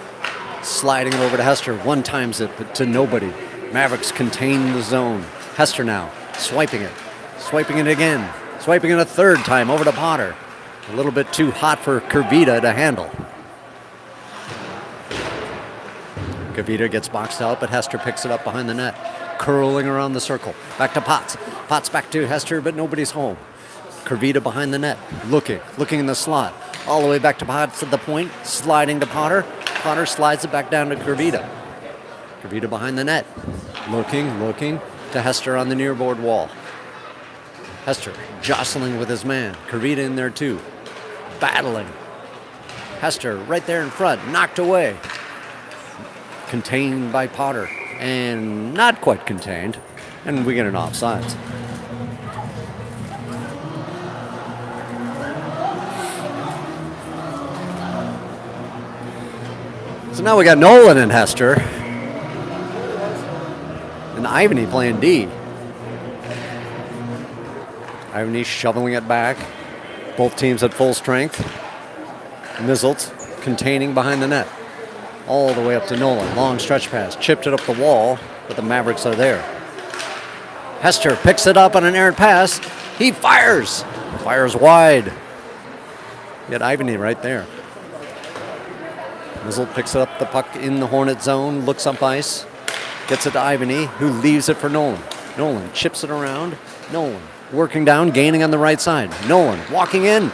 sliding it over to Hester. One times it, but to nobody. Mavericks contain the zone. Hester now, swiping it again, swiping it a third time over to Potter. A little bit too hot for Kurvita to handle. Kurvita gets boxed out, but Hester picks it up behind the net, curling around the circle. Back to Potts. Potts back to Hester, but nobody's home. Kurvita behind the net, looking in the slot. All the way back to Potts at the point, sliding to Potter. Potter slides it back down to Kurvita. Kurvita behind the net, looking to Hester on the near board wall. Hester jostling with his man. Kurvita in there too, battling. Hester right there in front, knocked away. Contained by Potter, and not quite contained, and we get an offsides. So now we got Nolan and Hester, and Ivany playing D. Ivany shoveling it back. Both teams at full strength. Mizzles containing behind the net. All the way up to Nolan. Long stretch pass. Chipped it up the wall, but the Mavericks are there. Hester picks it up on an errant pass. He fires. Fires wide. You got Ivany right there. Mizzle picks up the puck in the Hornet zone. Looks up ice. Gets it to Ivany, who leaves it for Nolan. Nolan chips it around. Nolan working down, gaining on the right side. Nolan walking in.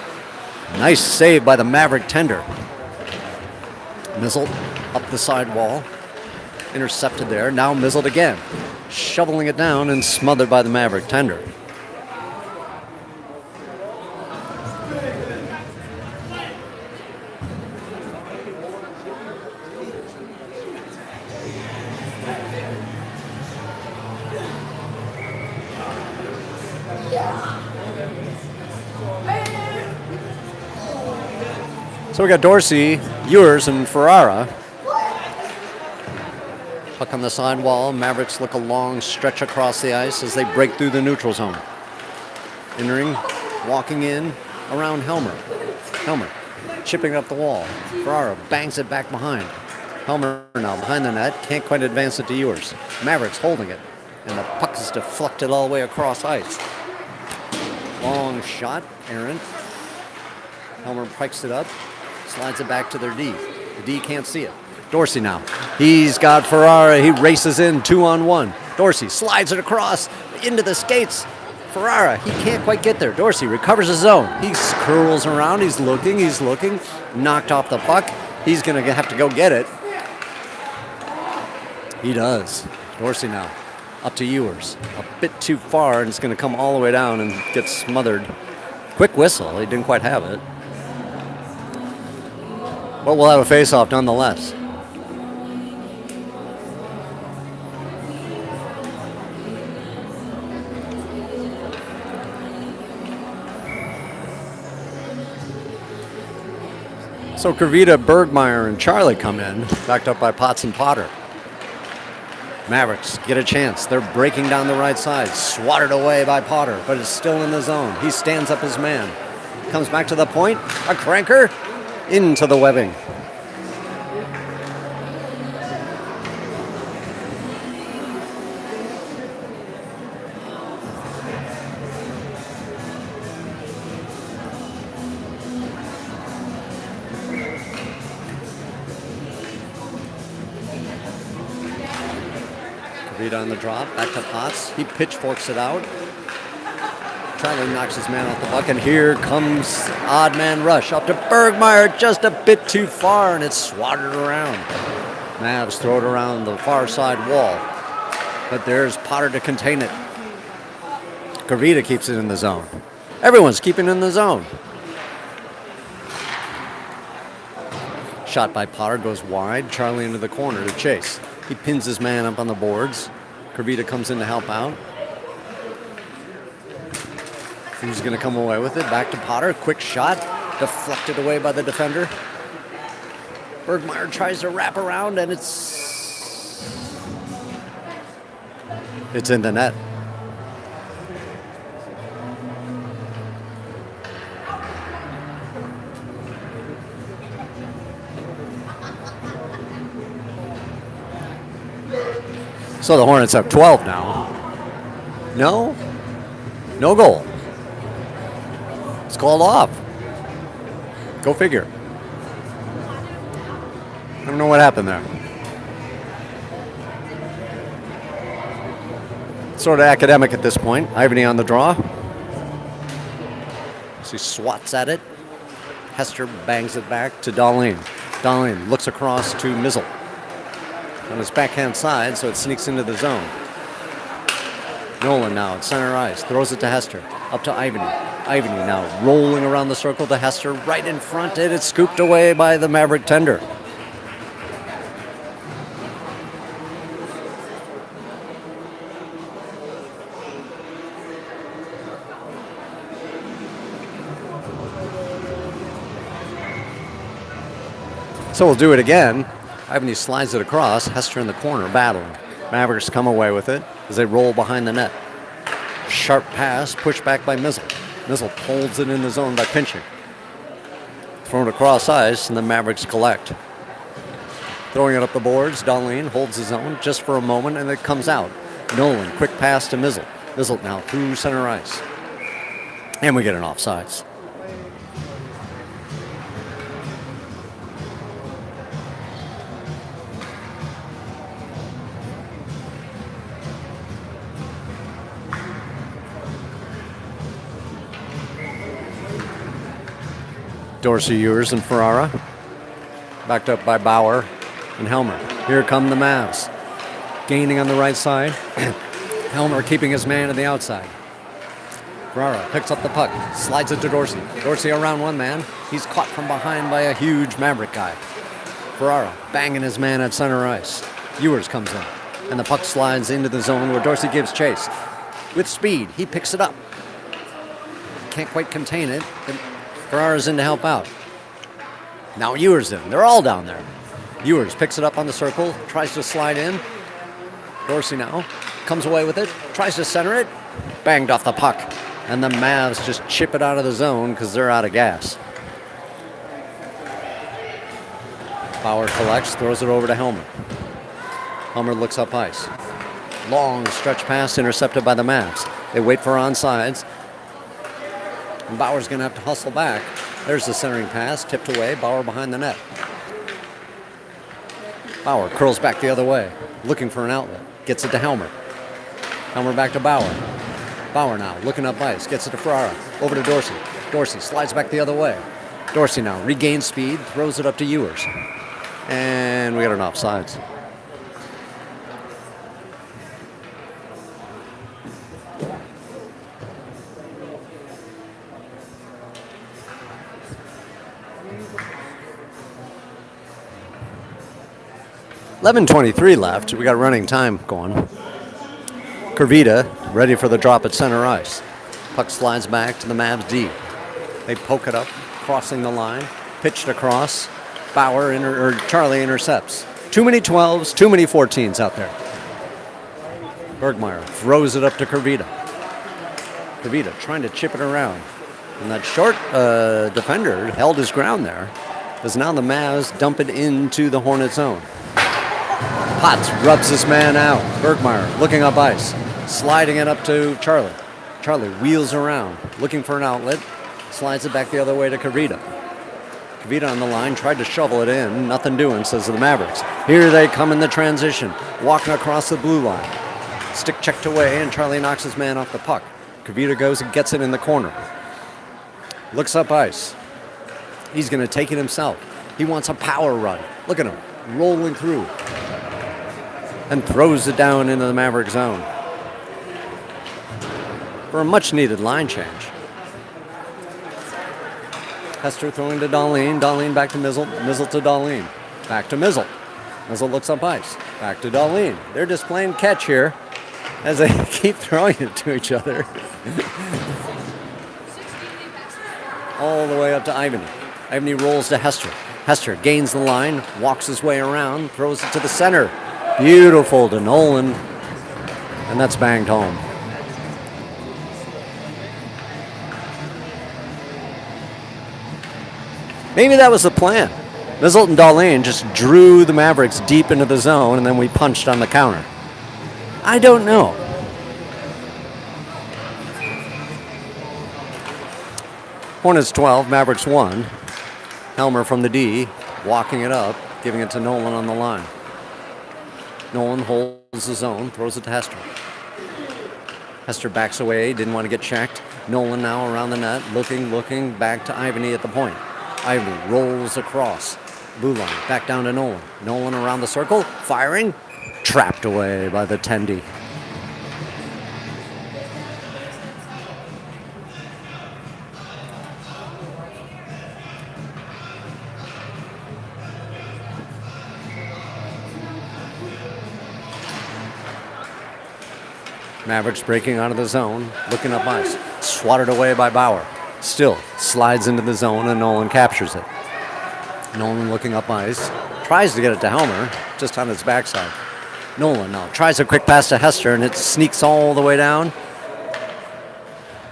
Nice save by the Maverick tender. Mizzled up the side wall, intercepted there, now Mizzled again, shoveling it down and smothered by the Maverick tender. So we got Dorsey, Ewers, and Ferrara. Puck on the side wall. Mavericks look a long stretch across the ice as they break through the neutral zone. Entering, walking in, around Helmer. Helmer chipping up the wall. Ferrara bangs it back behind. Helmer now behind the net. Can't quite advance it to Ewers. Mavericks holding it. And the puck is deflected all the way across ice. Long shot. Aaron. Helmer pikes it up. Slides it back to their D. The D can't see it. Dorsey now. He's got Ferrara. He races in 2-on-1. Dorsey slides it across into the skates. Ferrara, he can't quite get there. Dorsey recovers his zone. He curls around. He's looking. Knocked off the puck. He's going to have to go get it. He does. Dorsey now. Up to Ewers. A bit too far, and it's going to come all the way down and get smothered. Quick whistle. He didn't quite have it. But we'll have a face-off nonetheless. So Kravita, Bergmeyer, and Charlie come in, backed up by Potts and Potter. Mavericks get a chance. They're breaking down the right side. Swatted away by Potter, but it's still in the zone. He stands up his man. Comes back to the point. A cranker into the webbing. On the drop, back to Potts. He pitchforks it out. Charlie knocks his man off the puck, and here comes odd man rush up to Bergmeyer, just a bit too far, and it's swatted around. Mavs throw it around the far side wall, but there's Potter to contain it. Kravita keeps it in the zone. Everyone's keeping it in the zone. Shot by Potter goes wide. Charlie into the corner to chase. He pins his man up on the boards. Kravita comes in to help out. Who's going to come away with it? Back to Potter. Quick shot. Deflected away by the defender. Bergmeyer tries to wrap around, and it's in the net. So the Hornets have 12 now. No goal. It's called off. Go figure. I don't know what happened there. Sort of academic at this point. Ivany on the draw. So he swats at it. Hester bangs it back to Dahlin. Dahlin looks across to Mizzle. On his backhand side, so it sneaks into the zone. Nolan now at center ice, throws it to Hester, up to Ivany. Ivany now rolling around the circle to Hester, right in front, and it's scooped away by the Maverick tender. So we'll do it again. Ivany slides it across. Hester in the corner battling. Mavericks come away with it as they roll behind the net. Sharp pass, pushed back by Mizzle. Mizzle holds it in the zone by pinching. Thrown across ice, and the Mavericks collect. Throwing it up the boards, Dahlin holds his own just for a moment, and it comes out. Nolan, quick pass to Mizzle. Mizzle now through center ice. And we get an offsides. Dorsey, Ewers, and Ferrara. Backed up by Bauer and Helmer. Here come the Mavs. Gaining on the right side. Helmer keeping his man on the outside. Ferrara picks up the puck. Slides it to Dorsey. Dorsey around one man. He's caught from behind by a huge Maverick guy. Ferrara banging his man at center ice. Ewers comes in. And the puck slides into the zone where Dorsey gives chase. With speed, he picks it up. Can't quite contain it. Ferrara's in to help out. Now Ewers in. They're all down there. Ewers picks it up on the circle, tries to slide in. Dorsey now comes away with it, tries to center it, banged off the puck. And the Mavs just chip it out of the zone because they're out of gas. Bauer collects, throws it over to Helmer. Helmer looks up ice. Long stretch pass intercepted by the Mavs. They wait for onsides. And Bauer's going to have to hustle back. There's the centering pass, tipped away. Bauer behind the net. Bauer curls back the other way, looking for an outlet. Gets it to Helmer. Helmer back to Bauer. Bauer now looking up ice. Gets it to Ferrara. Over to Dorsey. Dorsey slides back the other way. Dorsey now regains speed, throws it up to Ewers. And we got an offsides. .11:23 left. We got running time going. Kurvita ready for the drop at center ice. Puck slides back to the Mavs D. They poke it up, crossing the line, pitched across. Charlie intercepts. Too many 12s, too many 14s out there. Bergmeyer throws it up to Kurvita. Kurvita trying to chip it around. And that short defender held his ground there, as now the Mavs dump it into the Hornets' zone. Potts rubs this man out. Bergmeyer looking up ice, sliding it up to Charlie. Charlie wheels around, looking for an outlet, slides it back the other way to Kurvita. Kurvita on the line, tried to shovel it in, nothing doing, says the Mavericks. Here they come in the transition, walking across the blue line. Stick checked away, and Charlie knocks his man off the puck. Kurvita goes and gets it in the corner. Looks up ice. He's going to take it himself. He wants a power run. Look at him, rolling through. And throws it down into the Maverick zone. For a much-needed line change. Hester throwing to Dahlin. Dahlin back to Mizzle. Mizzle to Dahlin. Back to Mizzle. Mizzle looks up ice. Back to Dahlin. They're displaying catch here as they keep throwing it to each other. All the way up to Ivany. Ivany rolls to Hester. Hester gains the line, walks his way around, throws it to the center. Beautiful to Nolan. And that's banged home. Maybe that was the plan. Mizzle and Dahlin just drew the Mavericks deep into the zone, and then we punched on the counter. I don't know. Hornets 12, Mavericks 1. Helmer from the D, walking it up, giving it to Nolan on the line. Nolan holds the zone, throws it to Hester. Hester backs away, didn't want to get checked. Nolan now around the net, looking back to Ivany at the point. Ivany rolls across. Blue line, back down to Nolan. Nolan around the circle, firing. Trapped away by the Tendy. Mavericks breaking out of the zone, looking up ice. Swatted away by Bauer. Still slides into the zone, and Nolan captures it. Nolan looking up ice, tries to get it to Helmer, just on his backside. Nolan now tries a quick pass to Hester, and it sneaks all the way down.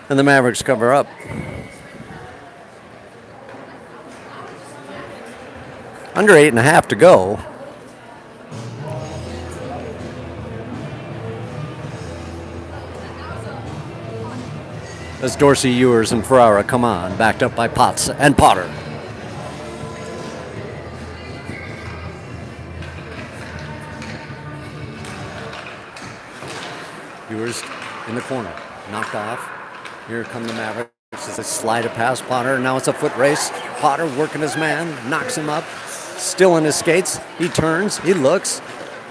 And the Mavericks cover up. Under 8.5 to go. As Dorsey, Ewers, and Ferrara come on, backed up by Potts and Potter. Ewers in the corner, knocked off. Here come the Mavericks as they slide a past Potter. Now it's a foot race. Potter working his man, knocks him up. Still in his skates. He turns, he looks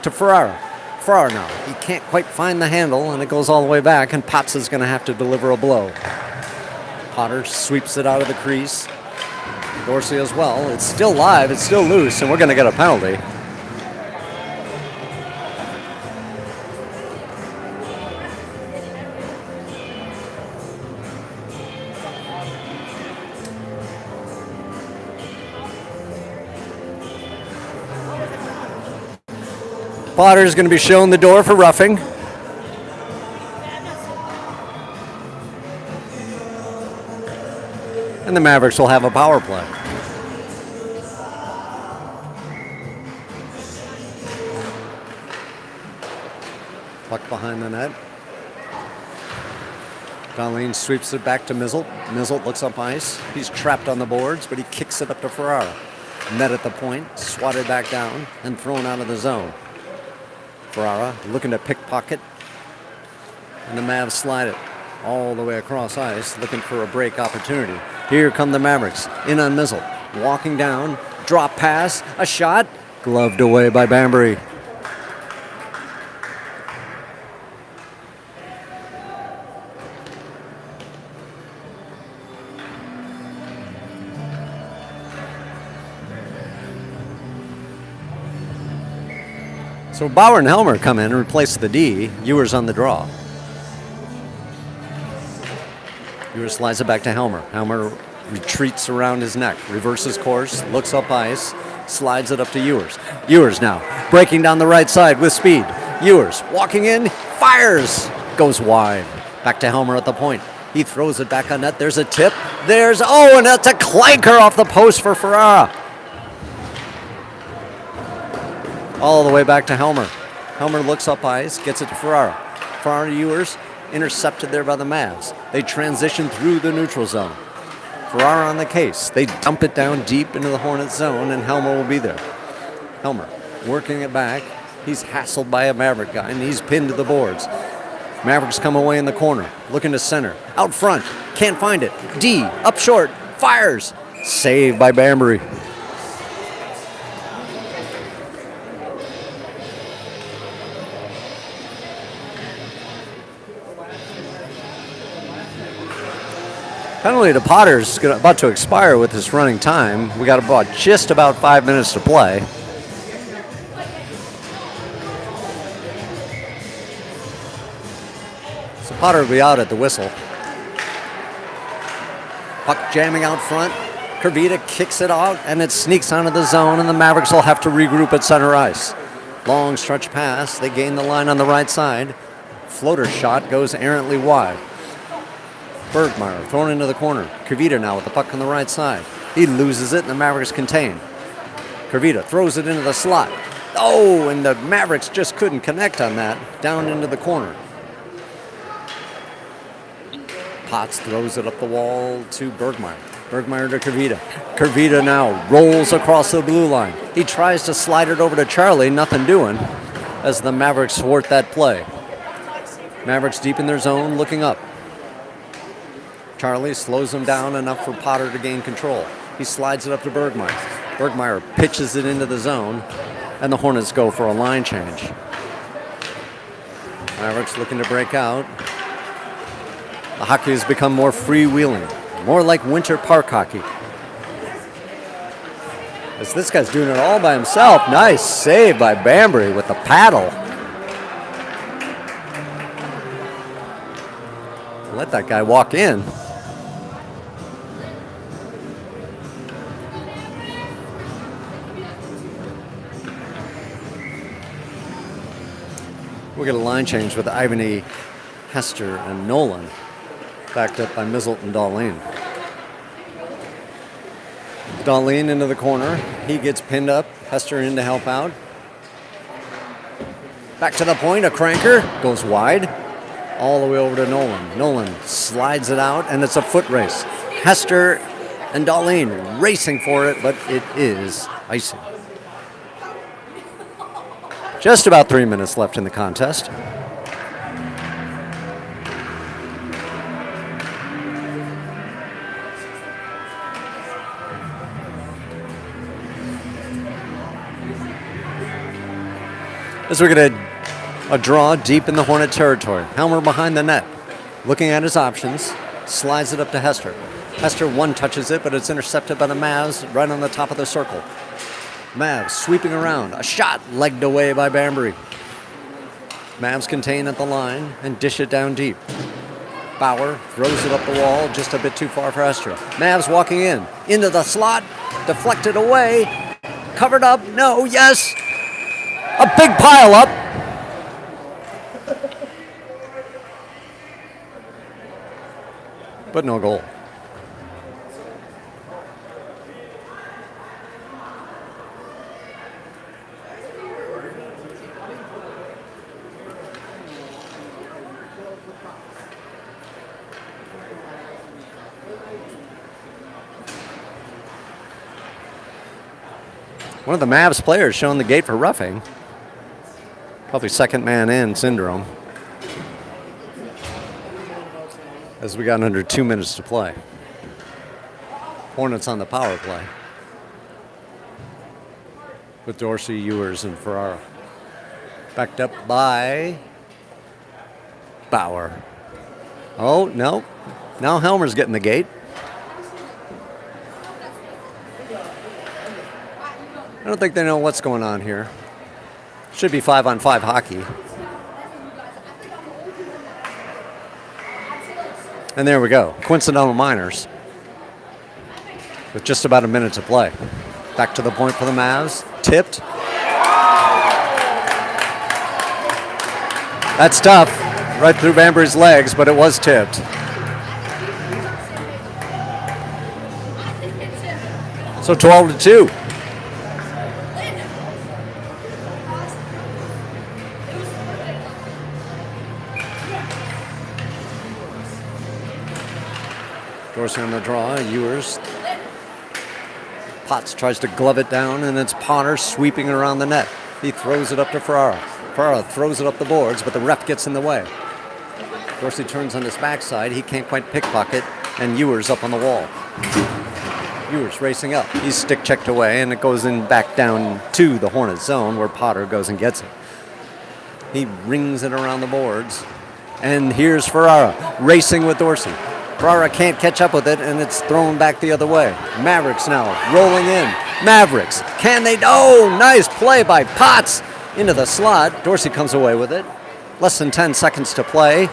to Ferrara. Ferrara now, he can't quite find the handle, and it goes all the way back, and Potts is going to have to deliver a blow. Potter sweeps it out of the crease. Dorsey as well. It's still live, it's still loose, and we're going to get a penalty. Potter's going to be shown the door for roughing. And the Mavericks will have a power play. Puck behind the net. Darlene sweeps it back to Mizzle. Mizzle looks up ice. He's trapped on the boards, but he kicks it up to Ferrara. Net at the point, swatted back down, and thrown out of the zone. Ferrara looking to pickpocket, and the Mavs slide it all the way across ice, looking for a break opportunity. Here come the Mavericks, in on Mizzle, walking down, drop pass, a shot, gloved away by Bambury. So Bauer and Helmer come in and replace the D. Ewers on the draw. Ewers slides it back to Helmer. Helmer retreats around his neck, reverses course, looks up ice, slides it up to Ewers. Ewers now breaking down the right side with speed. Ewers walking in, fires, goes wide. Back to Helmer at the point. He throws it back on net. There's a tip. And that's a clanker off the post for Ferrara. All the way back to Helmer. Helmer looks up ice, gets it to Ferrara. Ferrara to Ewers, intercepted there by the Mavs. They transition through the neutral zone. Ferrara on the case. They dump it down deep into the Hornets zone, and Helmer will be there. Helmer working it back. He's hassled by a Maverick guy, and he's pinned to the boards. Mavericks come away in the corner, looking to center. Out front, can't find it. D, up short, fires. Saved by Bambury. Penalty to Potter's about to expire with this running time. We got just about 5 minutes to play. So Potter will be out at the whistle. Puck jamming out front. Kervita kicks it out, and it sneaks onto the zone, and the Mavericks will have to regroup at center ice. Long stretch pass. They gain the line on the right side. Floater shot goes errantly wide. Bergmeyer thrown into the corner. Kervita now with the puck on the right side. He loses it, and the Mavericks contain. Kervita throws it into the slot. And the Mavericks just couldn't connect on that. Down into the corner. Potts throws it up the wall to Bergmeyer. Bergmeyer to Kervita. Kervita now rolls across the blue line. He tries to slide it over to Charlie, nothing doing, as the Mavericks thwart that play. Mavericks deep in their zone, looking up. Charlie slows him down enough for Potter to gain control. He slides it up to Bergmeyer. Bergmeyer pitches it into the zone, and the Hornets go for a line change. Mavericks looking to break out. The hockey has become more freewheeling, more like winter park hockey. As this guy's doing it all by himself. Nice save by Bambury with the paddle. Let that guy walk in. We'll get a line change with Ivany, Hester, and Nolan, backed up by Mizzle and Darlene. Darlene into the corner. He gets pinned up. Hester in to help out. Back to the point. A cranker goes wide. All the way over to Nolan. Nolan slides it out, and it's a foot race. Hester and Darlene racing for it, but it is icing. Just about 3 minutes left in the contest. As we get a draw deep in the Hornet territory. Helmer behind the net, looking at his options, slides it up to Hester. Hester one touches it, but it's intercepted by the Mavs right on the top of the circle. Mavs sweeping around. A shot legged away by Bambury. Mavs contain at the line and dish it down deep. Bauer throws it up the wall just a bit too far for Hester. Mavs walking in. Into the slot. Deflected away. Covered up. No. Yes. A big pile up. But no goal. One of the Mavs players showing the gate for roughing. Probably second man in syndrome. As we got under 2 minutes to play. Hornets on the power play. With Dorsey, Ewers, and Ferrara. Backed up by Bauer. Oh, no. Now Helmer's getting the gate. I don't think they know what's going on here. Should be 5-on-5 hockey. And there we go. Coincidental minors. With just about a minute to play. Back to the point for the Mavs. Tipped. That's tough. Right through Bambury's legs, but it was tipped. So 12-2. Dorsey on the draw, Ewers. Potts tries to glove it down, and it's Potter sweeping it around the net. He throws it up to Ferrara. Ferrara throws it up the boards, but the ref gets in the way. Dorsey turns on his backside. He can't quite pickpocket, and Ewers up on the wall. Ewers racing up. He's stick checked away, and it goes in back down to the Hornets zone where Potter goes and gets it. He rings it around the boards, and here's Ferrara racing with Dorsey. Ferrara can't catch up with it, and it's thrown back the other way. Mavericks now rolling in. Mavericks, can they? Oh, nice play by Potts into the slot. Dorsey comes away with it. Less than 10 seconds to play.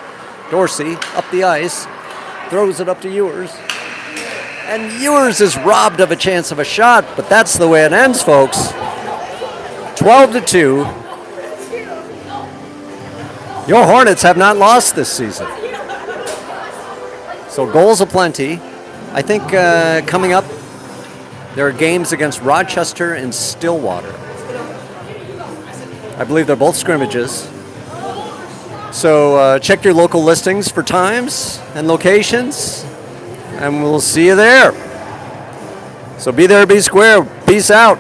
Dorsey up the ice, throws it up to Ewers. And Ewers is robbed of a chance of a shot, but that's the way it ends, folks. 12-2. Your Hornets have not lost this season. So goals aplenty. I think coming up, there are games against Rochester and Stillwater. I believe they're both scrimmages. So check your local listings for times and locations, and we'll see you there. So be there, be square. Peace out.